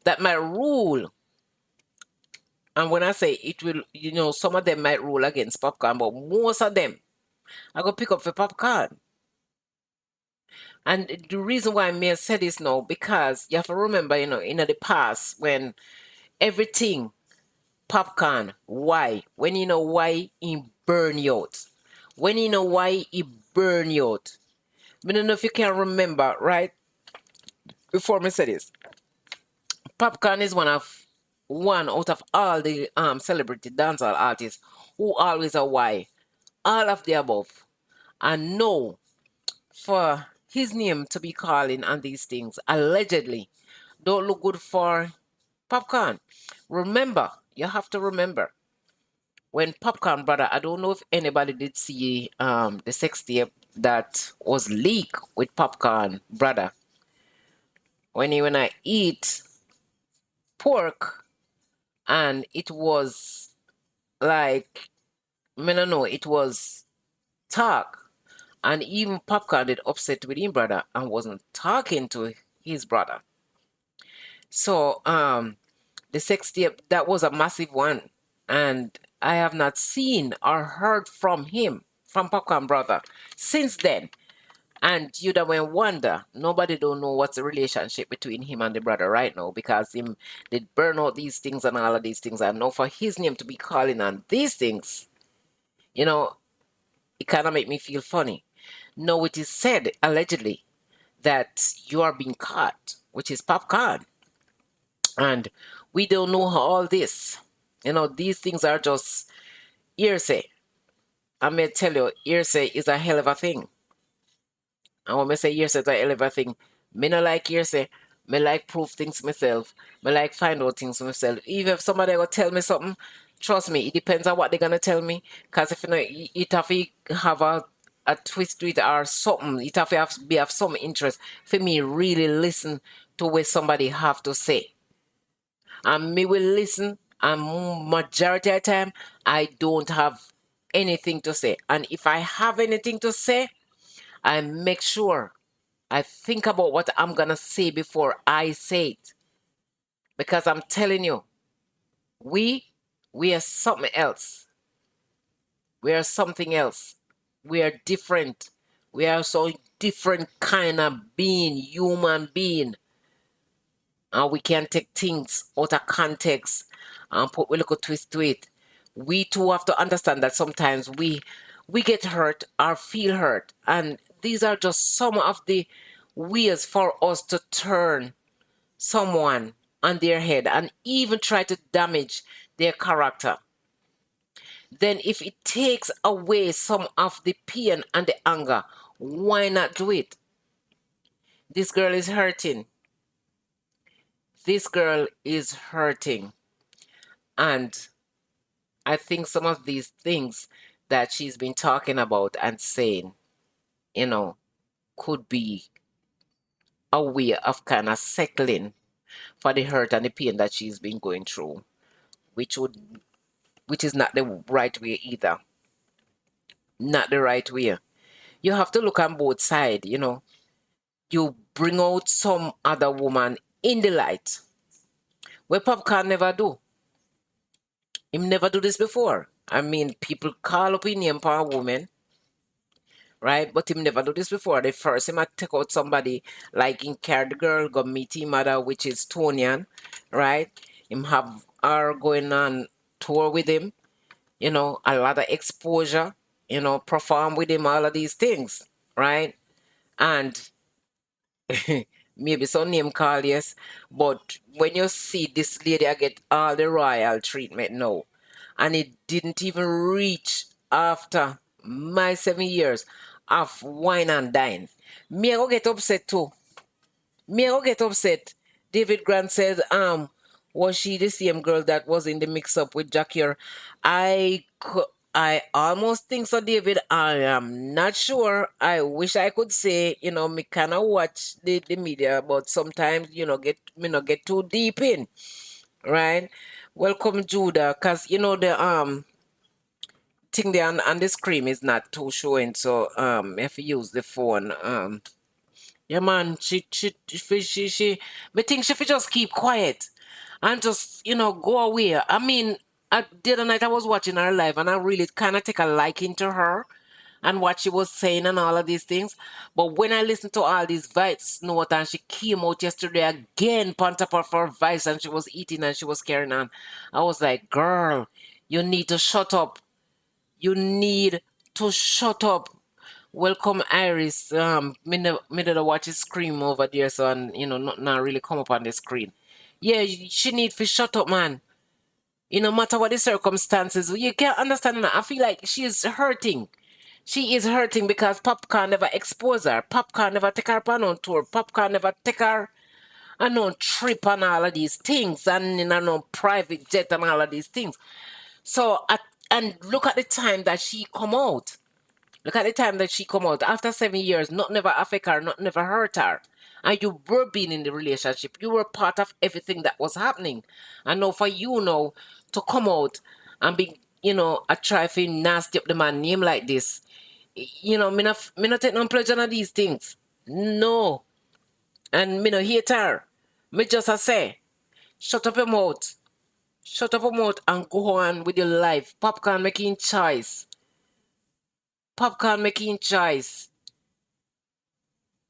that might rule. And when I say it will, some of them might rule against Popcaan, but most of them I go pick up for Popcaan. And the reason why I may say this now, because you have to remember, in the past when everything Popcaan, why? When you know why he burn you out. When you know why he burn you out. I don't know if you can remember, right? Before me say this. Popcaan is one out of all the celebrity dancehall artists who always are why. All of the above. And no, for his name to be calling on these things, allegedly, don't look good for Popcaan. Remember, you have to remember, when Popcaan brother, I don't know if anybody did see the sex tape that was leaked with Popcaan brother. When I eat pork and it was like, I don't know, it was talk. And even Popcaan did upset with him brother and wasn't talking to his brother. So the sex tape, that was a massive one. And I have not seen or heard from him, from Popcaan brother, since then. And you'd have wonder, nobody don't know what's the relationship between him and the brother right now because him did burn out these things and all of these things. And now for his name to be calling on these things, it kind of make me feel funny. Now it is said, allegedly, that you are being caught, which is Popcaan. And we don't know how all this. These things are just hearsay. I may tell you, hearsay is a hell of a thing. And when I say hearsay is a hell of a thing, me no like hearsay. Me like prove things myself. Me like find out things myself. Even if somebody will tell me something, trust me, it depends on what they're gonna tell me. Cause if it have to have a twist to it or something, it have some interest for me really listen to what somebody have to say. And me will listen, and majority of the time I don't have anything to say. And if I have anything to say, I make sure I think about what I'm gonna say before I say it. Because I'm telling you, we we are something else. We are something else. We are different. We are so different kind of being, human being. We can take things out of context and put a little twist to it. We too have to understand that sometimes we get hurt or feel hurt, and these are just some of the ways for us to turn someone on their head and even try to damage their character. Then if it takes away some of the pain and the anger, why not do it? This girl is hurting. This girl is hurting. And I think some of these things that she's been talking about and saying, you know, could be a way of kind of settling for the hurt and the pain that she's been going through, which would which is not the right way either. Not the right way. You have to look on both sides. You bring out some other woman in the light. Where Popcaan never do. Him never do this before. I mean, people call up in name for a woman, right? But him never do this before. The first him I take out somebody like in carry the girl, go meet him mother, which is Tonian, right? Him have her going on tour with him, a lot of exposure, perform with him, all of these things, right? And maybe some name call, yes. But when you see this lady, I get all the royal treatment now. And it didn't even reach after my 7 years of wine and dine. Me, I go get upset too. Me, I go get upset. David Grant said, was she the same girl that was in the mix up with Jackie? I almost think so, David. I am not sure. I wish I could say, me kind of watch the media, but sometimes, get too deep in, right? Welcome, Judah, because, the thing there on the screen is not too showing, so if you use the phone, yeah, man, me think she should just keep quiet and just, go away. I mean, the other night I was watching her live and I really kind of take a liking to her and what she was saying and all of these things. But when I listened to all these voice note and she came out yesterday again, on top of her voice, and she was eating and she was carrying on, I was like, girl, you need to shut up. You need to shut up. Welcome, Iris. Me did watch it scream over there, so and not really come up on the screen. Yeah, she need to shut up, man. No matter what the circumstances, you can't understand that. I feel like she is hurting. She is hurting because Popcaan never expose her. Popcaan never take her on no tour. Popcaan never take her on no trip and all of these things and in a no private jet and all of these things. So, and look at the time that she come out. Look at the time that she come out. After 7 years, not never affect her, not never hurt her. And you were being in the relationship. You were part of everything that was happening. And now for you now to come out and be, a trifle nasty up the man name like this. Me not take no pleasure in these things. No. And me no hate her. Me just a say, shut up your mouth. Shut up your mouth and go on with your life. Popcaan making choice. Popcaan making choice.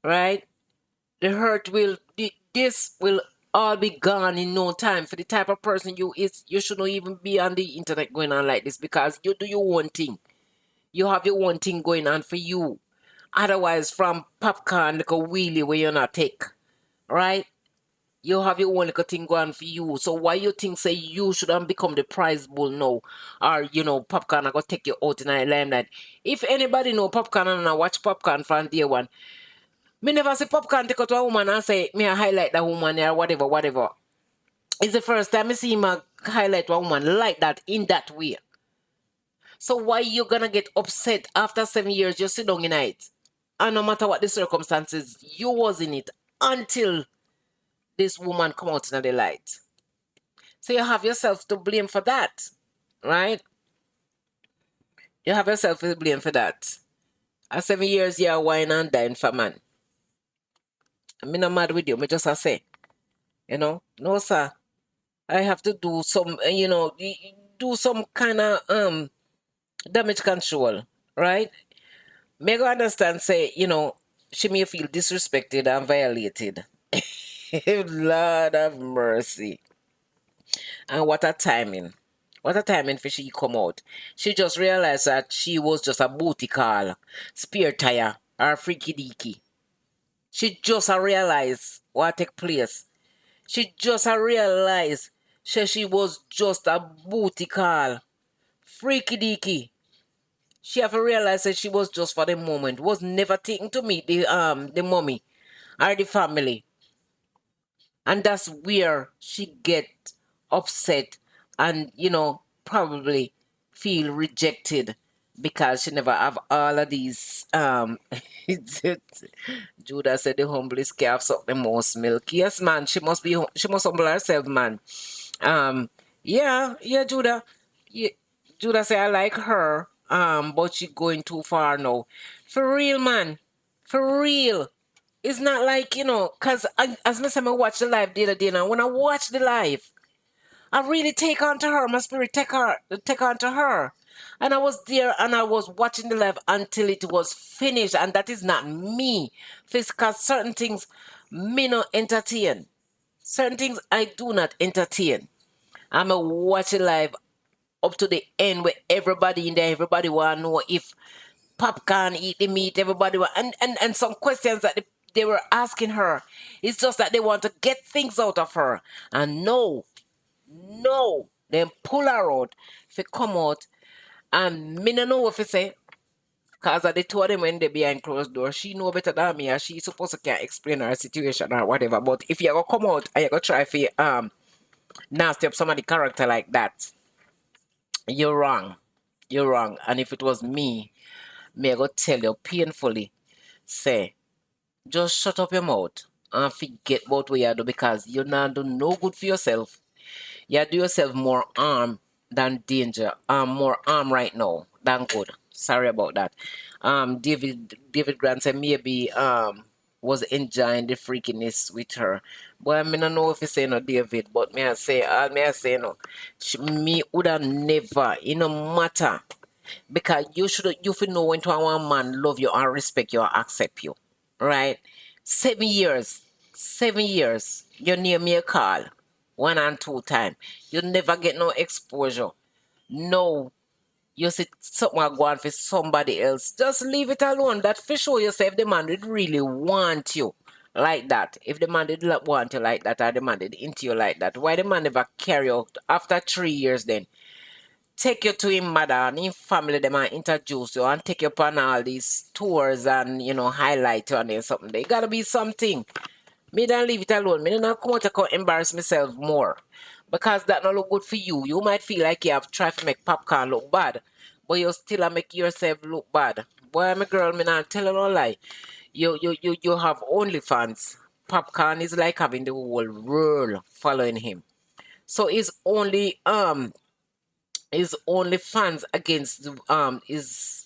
Right? The hurt this will all be gone in no time. For the type of person you is, you shouldn't even be on the internet going on like this because you do your own thing. You have your own thing going on for you. Otherwise, from Popcaan, like a wheelie where you're not take, right? You have your own little thing going for you. So why you think say you shouldn't become the prize bull now? Or Popcaan are gonna take you out in a limelight. If anybody know Popcaan and watch Popcaan from day one, me never see Popcaan take out a woman and say, me I highlight that woman or whatever, whatever. It's the first time I see him highlight a woman like that in that way. So why you gonna get upset after 7 years you sit down in it? And no matter what the circumstances, you was in it until this woman come out in the light. So you have yourself to blame for that, right? You have yourself to blame for that. At 7 years, you're wine and dine for man. I'm not mad with you. Me just a say, no sir. I have to do some, do some kind of damage control, right? Make her understand, say, she may feel disrespected and violated. Lord of mercy. And what a timing. What a timing for she come out. She just realized that she was just a booty call, spare tire, or freaky deaky. She just a realized what take place. She just a realized she was just a booty call, freaky deaky. She have to realize that she was just for the moment, was never taken to meet the mommy or the family. And that's where she get upset and probably feel rejected because she never have all of these Judah said the humblest calf suck the most milk. Yes, man, she must humble herself, man. um yeah, Judah. Yeah, Judah say I like her, but she going too far now. For real, man. For real. It's not like, because as I said, I watch the live the other day, and when I watch the live, I really take on to her. My spirit take on to her. And I was there and I was watching the live until it was finished. And that is not me. Because certain things me not entertain. Certain things I do not entertain. I'm a watch it live up to the end where everybody in there, everybody want to know if Popcaan eat the meat, everybody want, and some questions that they were asking her. It's just that they want to get things out of her. And no, no, then pull her out. If it come out, and me no know what to say. Cause they told them when they behind closed door, she know better than me, and she supposed to can't explain her situation or whatever. But if you go come out and you go try for nasty up somebody character like that, you're wrong. You're wrong. And if it was me I go tell you painfully, say, just shut up your mouth and forget about what you do because you're not doing no good for yourself. You do yourself more harm than danger. More harm right now than good. Sorry about that. David Grant said maybe was enjoying the freakiness with her. But I mean, I don't know if you say no David, but may I say no. Me would have never, no matter, because you should know when to one man love you and respect you and accept you. Right? 7 years. 7 years. You near me a call. One and two time. You never get no exposure. No. You see something go on for somebody else. Just leave it alone. That for sure you say if the man did really want you like that. If the man did not want you like that or the man did into you like that. Why the man never carry out after 3 years then? Take you to him mother and him family them and introduce you and take you upon all these tours and highlight you and then something. There gotta be something. Me don't leave it alone. Me don't come out to come embarrass myself more. Because that not look good for you. You might feel like you have tried to make Popcaan look bad. But you still a make yourself look bad. Boy, my girl, me not tell you no lie. You have OnlyFans. Popcaan is like having the whole world following him. So is only fans against is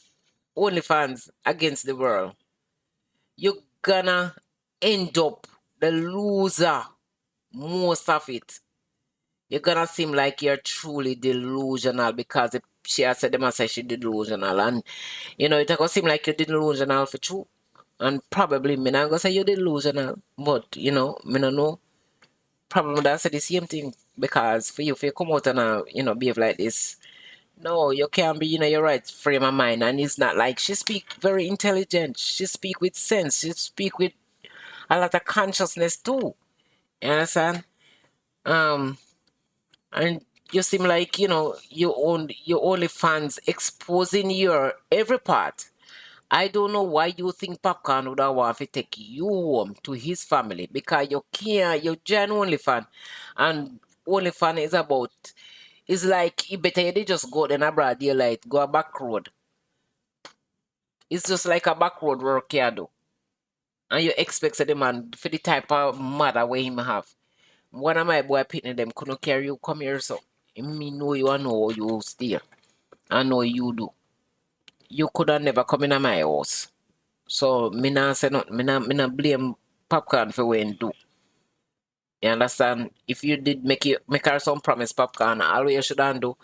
only fans against the world. You're gonna end up the loser most of it. You're gonna seem like you're truly delusional because she has said them and say she delusional and it gonna seem like you're delusional for true. And probably me not gonna say you're delusional, but me not know. Probably that's the same thing because for you if you come out and behave like this. No, you can't be in your right frame of mind. And it's not like she speak very intelligent. She speak with sense. She speak with a lot of consciousness too. You understand? Um, and you seem like, you only fans exposing your every part. I don't know why you think Popcaan would have want to take you home to his family because you can't, you're genuinely fan. And only fan is about, it's like, you better you just go then a broad daylight, go a back road. It's just like a back road work you do. And you expect the man for the type of mother where him have. One of my boy pitney them couldn't carry you come here so. Me know you and know you stay. I know you do. You could have never come in my house. So me not say not me not blame Popcaan for when do. You understand? If you did make her some promise, Popcaan, all you should do,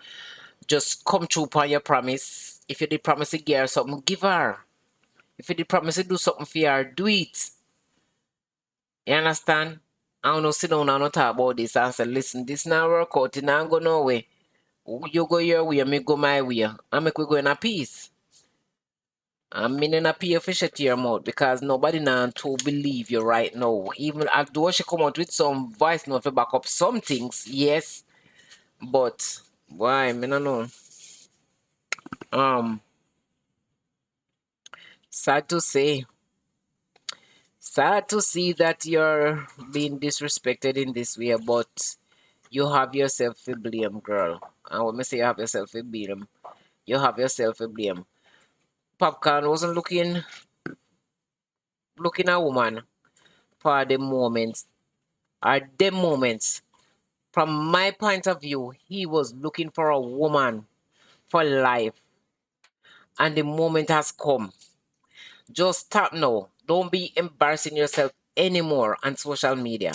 just come true upon your promise. If you did promise to give her something, give her. If you did promise to do something for her, do it. You understand? I don't know, sit down and not talk about this and say, listen, this now work out, it not go no way. You go your way, me go my way. And make we go in a peace. I'm meaning a pay for shut your mouth because nobody now to believe you right now. Even although she come out with some voice note to back up some things, yes, but why, me no know. Um, sad to say, sad to see that you're being disrespected in this way, but you have yourself to blame, girl. And when me say you have yourself to blame, you have yourself to blame. Popcorn wasn't looking a woman for the moments, or the moments. From my point of view, he was looking for a woman for life, and the moment has come. Just stop now. Don't be embarrassing yourself anymore on social media.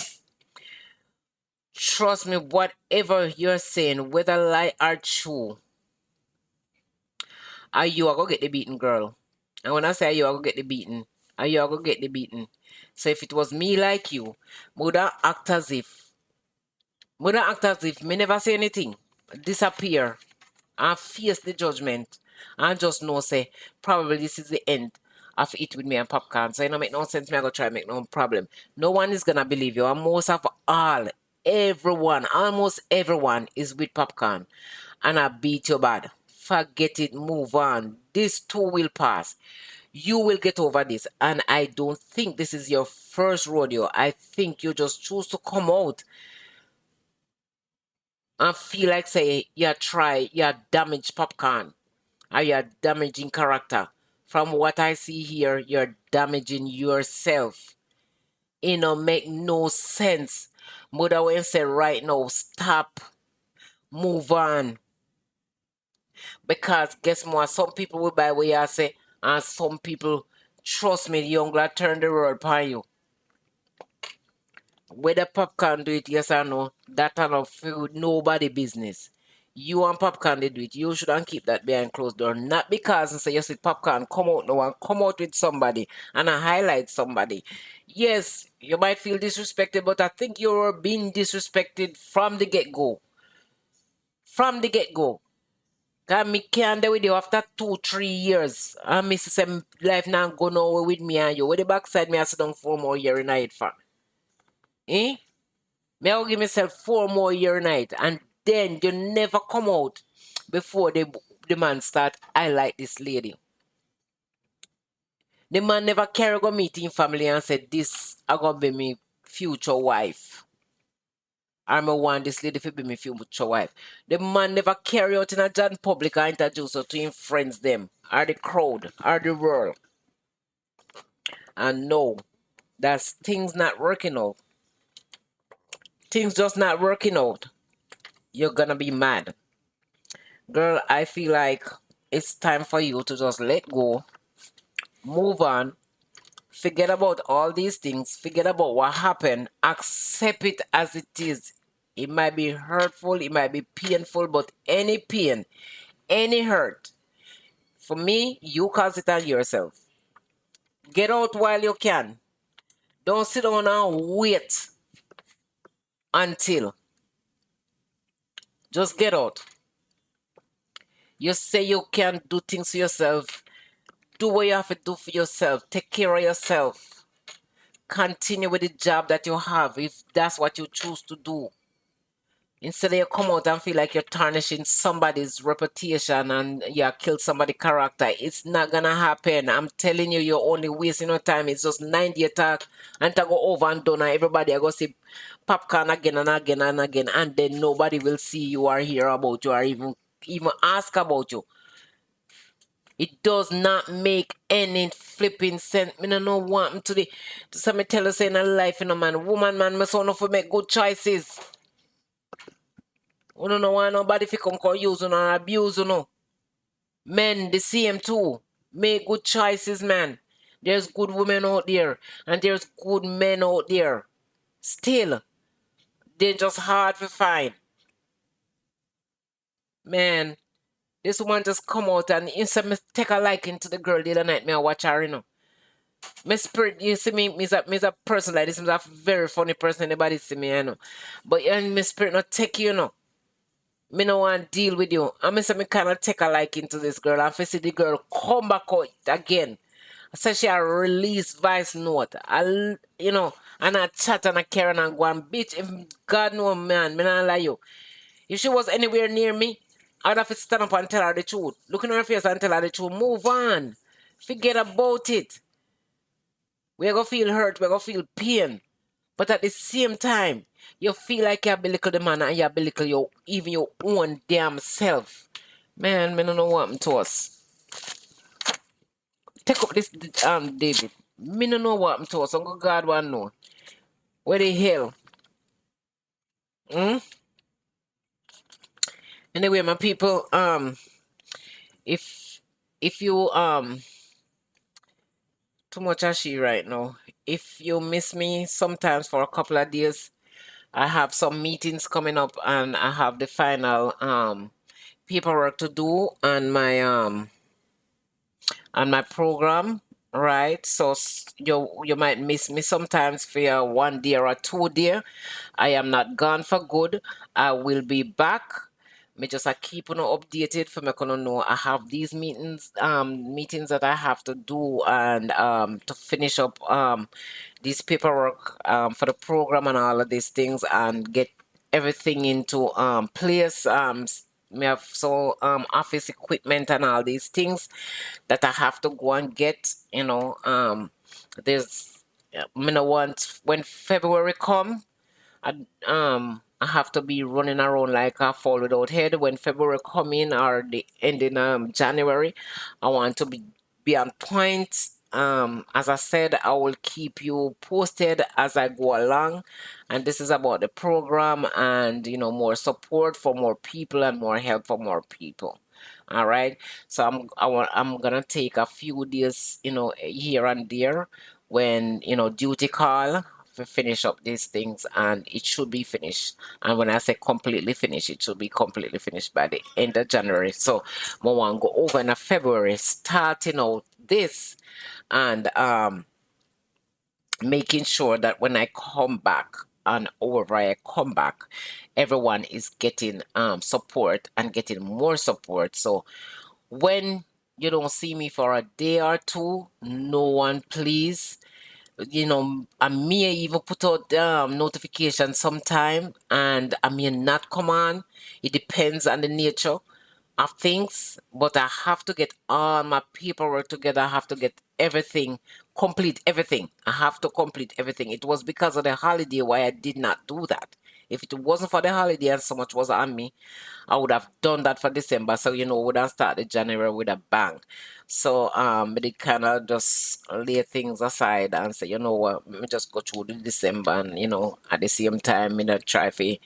Trust me, whatever you're saying, whether lie or true, are you are gonna get the beaten, girl. And when I say you are gonna get the beaten, are you are gonna get the beaten. So if it was me like you, would I act as if me never say anything, disappear, and face the judgment and just know say probably this is the end of it with me and Popcorn. So it don't make no sense me I go try make no problem. No one is gonna believe you. And most of all, everyone, almost everyone is with Popcorn. And I beat you bad. Forget it, move on. This too will pass. You will get over this. And I don't think this is your first rodeo. I think you just choose to come out and feel like say you damage Popcorn. Are you damaging character? From what I see here, you're damaging yourself. It don't make no sense. Mother will say right now, stop, move on. Because guess what? Some people will buy what you say, and some people, trust me, the younger turn the world upon you. Whether Popcorn do it, yes or no, that are not food, nobody business. You and Popcorn they do it. You shouldn't keep that behind closed door. Not because and say you see Popcorn come out now and come out with somebody and I highlight somebody. Yes, you might feel disrespected, but I think you're being disrespected from the get go. From the get go. Cause me can't do with you after 2, 3 years. And me say life now go nowhere with me and you. With the backside me I sit down 4 more years in it for. Eh? Me I will give myself 4 more years night and then you never come out before the man start. I like this lady. The man never carry go meet him family and said this I gonna be me future wife. I'm a want this lady to be me future wife. The man never carry out in a John public or introduce her to him friends them or the crowd or the world. And no, that's things not working out. Things just not working out. You're gonna be mad. Girl, I feel like it's time for you to just let go, move on, forget about all these things, forget about what happened, accept it as it is. It might be hurtful, it might be painful, but any pain, any hurt, for me, you cause it on yourself. Get out while you can. Don't sit down and wait until. Just get out. You say you can do things for yourself. Do what you have to do for yourself. Take care of yourself. Continue with the job that you have if that's what you choose to do. Instead of you come out and feel like you're tarnishing somebody's reputation and you kill somebody's character. It's not gonna happen. I'm telling you, you're only wasting your time. It's just 90 attack and to go over and done and everybody I go see Popcorn again and again and again and then nobody will see you or hear about you or even ask about you. It does not make any flipping sense. Me no know what happened to some me tell you say in a life, you know, man. Woman, man, me son of make good choices. We don't know why nobody fi come call use you and abuse you know. Men the same too. Make good choices, man. There's good women out there and there's good men out there. Still, they're just hard to find. Man, this woman just come out and instantly take a liking to the girl the other night me I watch her, you know. My spirit, you see me, me's a person like this. I'm a very funny person. Anybody see me, I know. But and my spirit not take you, know. Me no want deal with you. I mean, say me kind of take a liking to this girl. And if I see the girl come back out again, I say she a release voice note. And I chat and I carry on and go and bitch. If God know, man, me not lie you. If she was anywhere near me, I'd have to stand up and tell her the truth. Look in her face and tell her the truth. Move on. Forget about it. We're gonna feel hurt, we're gonna feel pain. But at the same time, you feel like you belittle the man and you belittle your even your own damn self. Man, me don't know what happened to us. Take up this David. Me don't know what happened to us. Uncle God want know. Where the hell? Hmm? Anyway, my people, if you too much as she right now. If you miss me sometimes for a couple of days, I have some meetings coming up and I have the final paperwork to do on my program, right? So you might miss me sometimes for a 1 day or a 2 day. I am not gone for good. I will be back. Me just I keep on updated for me gonna know I have these meetings that I have to do and to finish up this paperwork for the program and all of these things and get everything into place. Me have so office equipment and all these things that I have to go and get. There's me no want when February come. I have to be running around like a fall without head when February come in or the ending January. I want to be on point. As I said, I will keep you posted as I go along. And this is about the program and more support for more people and more help for more people. All right. So I'm gonna take a few days, here and there when duty call to finish up these things and it should be finished. And when I say completely finished, it should be completely finished by the end of January. So I want to go over in February, starting out this and making sure that when I come back and over I come back, everyone is getting support and getting more support. So when you don't see me for a day or two, no one please I may even put out notification sometime and I may not come on. It depends on the nature of things, but I have to get all my paperwork together. I have to get everything, complete everything. I have to complete everything. It was because of the holiday why I did not do that. If it wasn't for the holiday and so much was on me, I would have done that for December. So, would have started January with a bang. So, they kind of just lay things aside and say, you know what, let me just go through the December and, at the same time, try to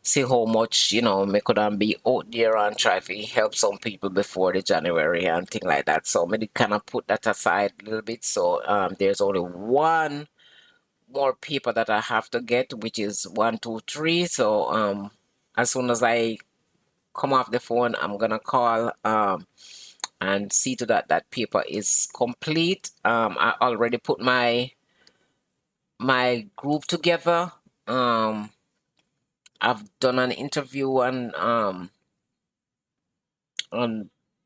see how much, me could be out there and try to help some people before the January and thing like that. So, me kind of put that aside a little bit. So, there's only one more paper that I have to get, which is 1, 2, 3. So, as soon as I come off the phone, I'm gonna call and see to that that paper is complete. I already put my group together. Um, I've done an interview and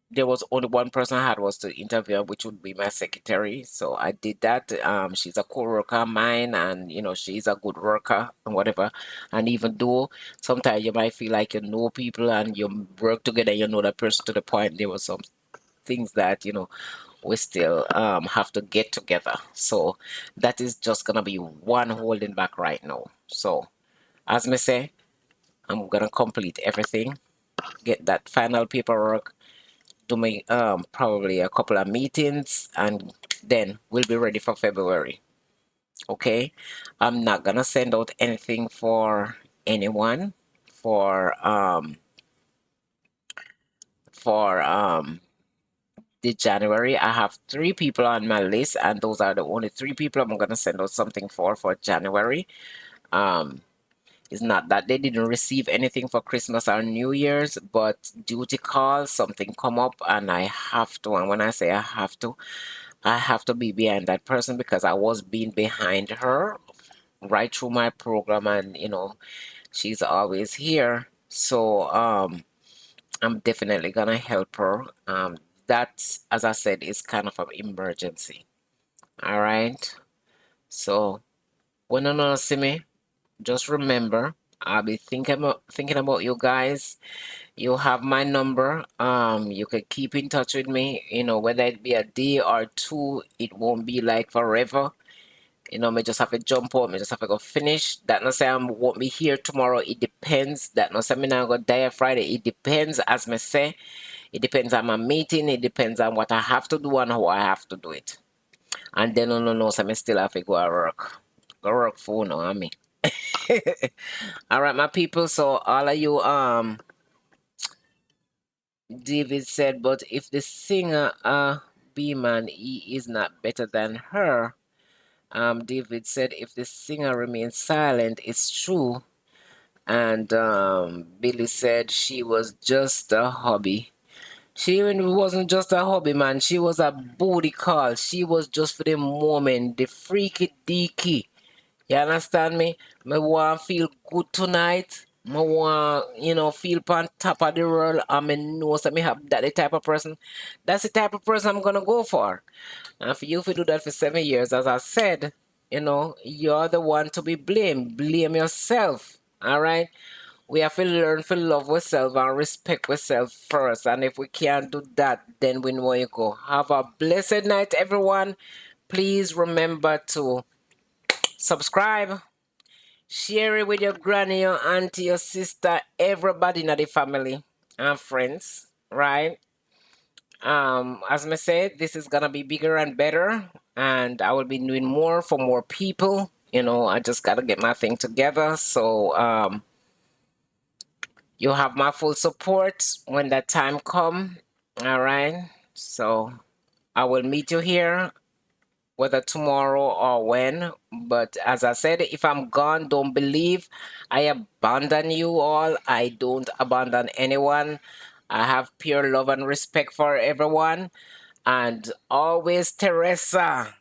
there was only one person I had was to interview, which would be my secretary. So I did that. She's a co-worker of mine, and she's a good worker and whatever. And even though sometimes you might feel like you know people and you work together, you know that person to the point there was some things that we still have to get together. So that is just gonna be one holding back right now. So as me say, I'm gonna complete everything, get that final paperwork, do my probably a couple of meetings, and then we'll be ready for February. Okay, I'm not gonna send out anything for anyone for for the January. I have 3 people on my list, and those are the only 3 people I'm gonna send out something for January. Um, it's not that they didn't receive anything for Christmas or New Year's, but duty call, something come up, and I have to. And when I say I have to, I have to be behind that person because I was being behind her right through my program, and she's always here. So I'm definitely gonna help her. That, as I said, is kind of an emergency. All right. So when you not see me, just remember I'll be thinking about you guys. You have my number. You can keep in touch with me. Whether it be a day or two, it won't be like forever. Me just have to jump out, me just have to go finish. That not say I won't be here tomorrow. It depends. That not say me not go die Friday. It depends, as me say. It depends on my meeting. It depends on what I have to do and how I have to do it. And then no, so me still have to go to work. Go work for no, I mean. All right, my people. So all of you, David said, but if the singer, B-man, he is not better than her. David said, if the singer remains silent, it's true. And Billy said she was just a hobby. She even wasn't just a hobby, man. She was a booty call. She was just for the moment, the freaky deaky. You understand me? Me want feel good tonight. Me want, feel on top of the world. And me know that me have that the type of person. That's the type of person I'm gonna go for. And for you to do that for 7 years, as I said, you're the one to be blamed. Blame yourself. All right? We have to learn to love ourselves and respect ourselves first. And if we can't do that, then we know where you go. Have a blessed night, everyone. Please remember to subscribe, share it with your granny, your auntie, your sister, everybody in the family and friends, right? As I said, this is gonna be bigger and better, and I will be doing more for more people. I just gotta get my thing together. So you have my full support when that time come. All right. So I will meet you here, whether tomorrow or when. But as I said, if I'm gone, don't believe I abandon you all. I don't abandon anyone. I have pure love and respect for everyone. And always, Teresa,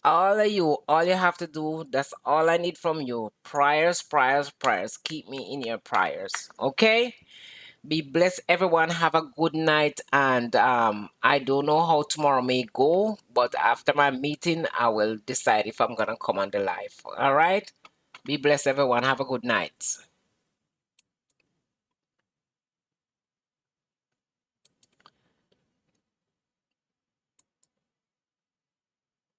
all of you, all you have to do, that's all I need from you. Prayers, prayers, prayers. Keep me in your prayers. Okay? Be blessed, everyone. Have a good night. And I don't know how tomorrow may go, but after my meeting, I will decide if I'm going to come on the live. All right? Be blessed, everyone. Have a good night.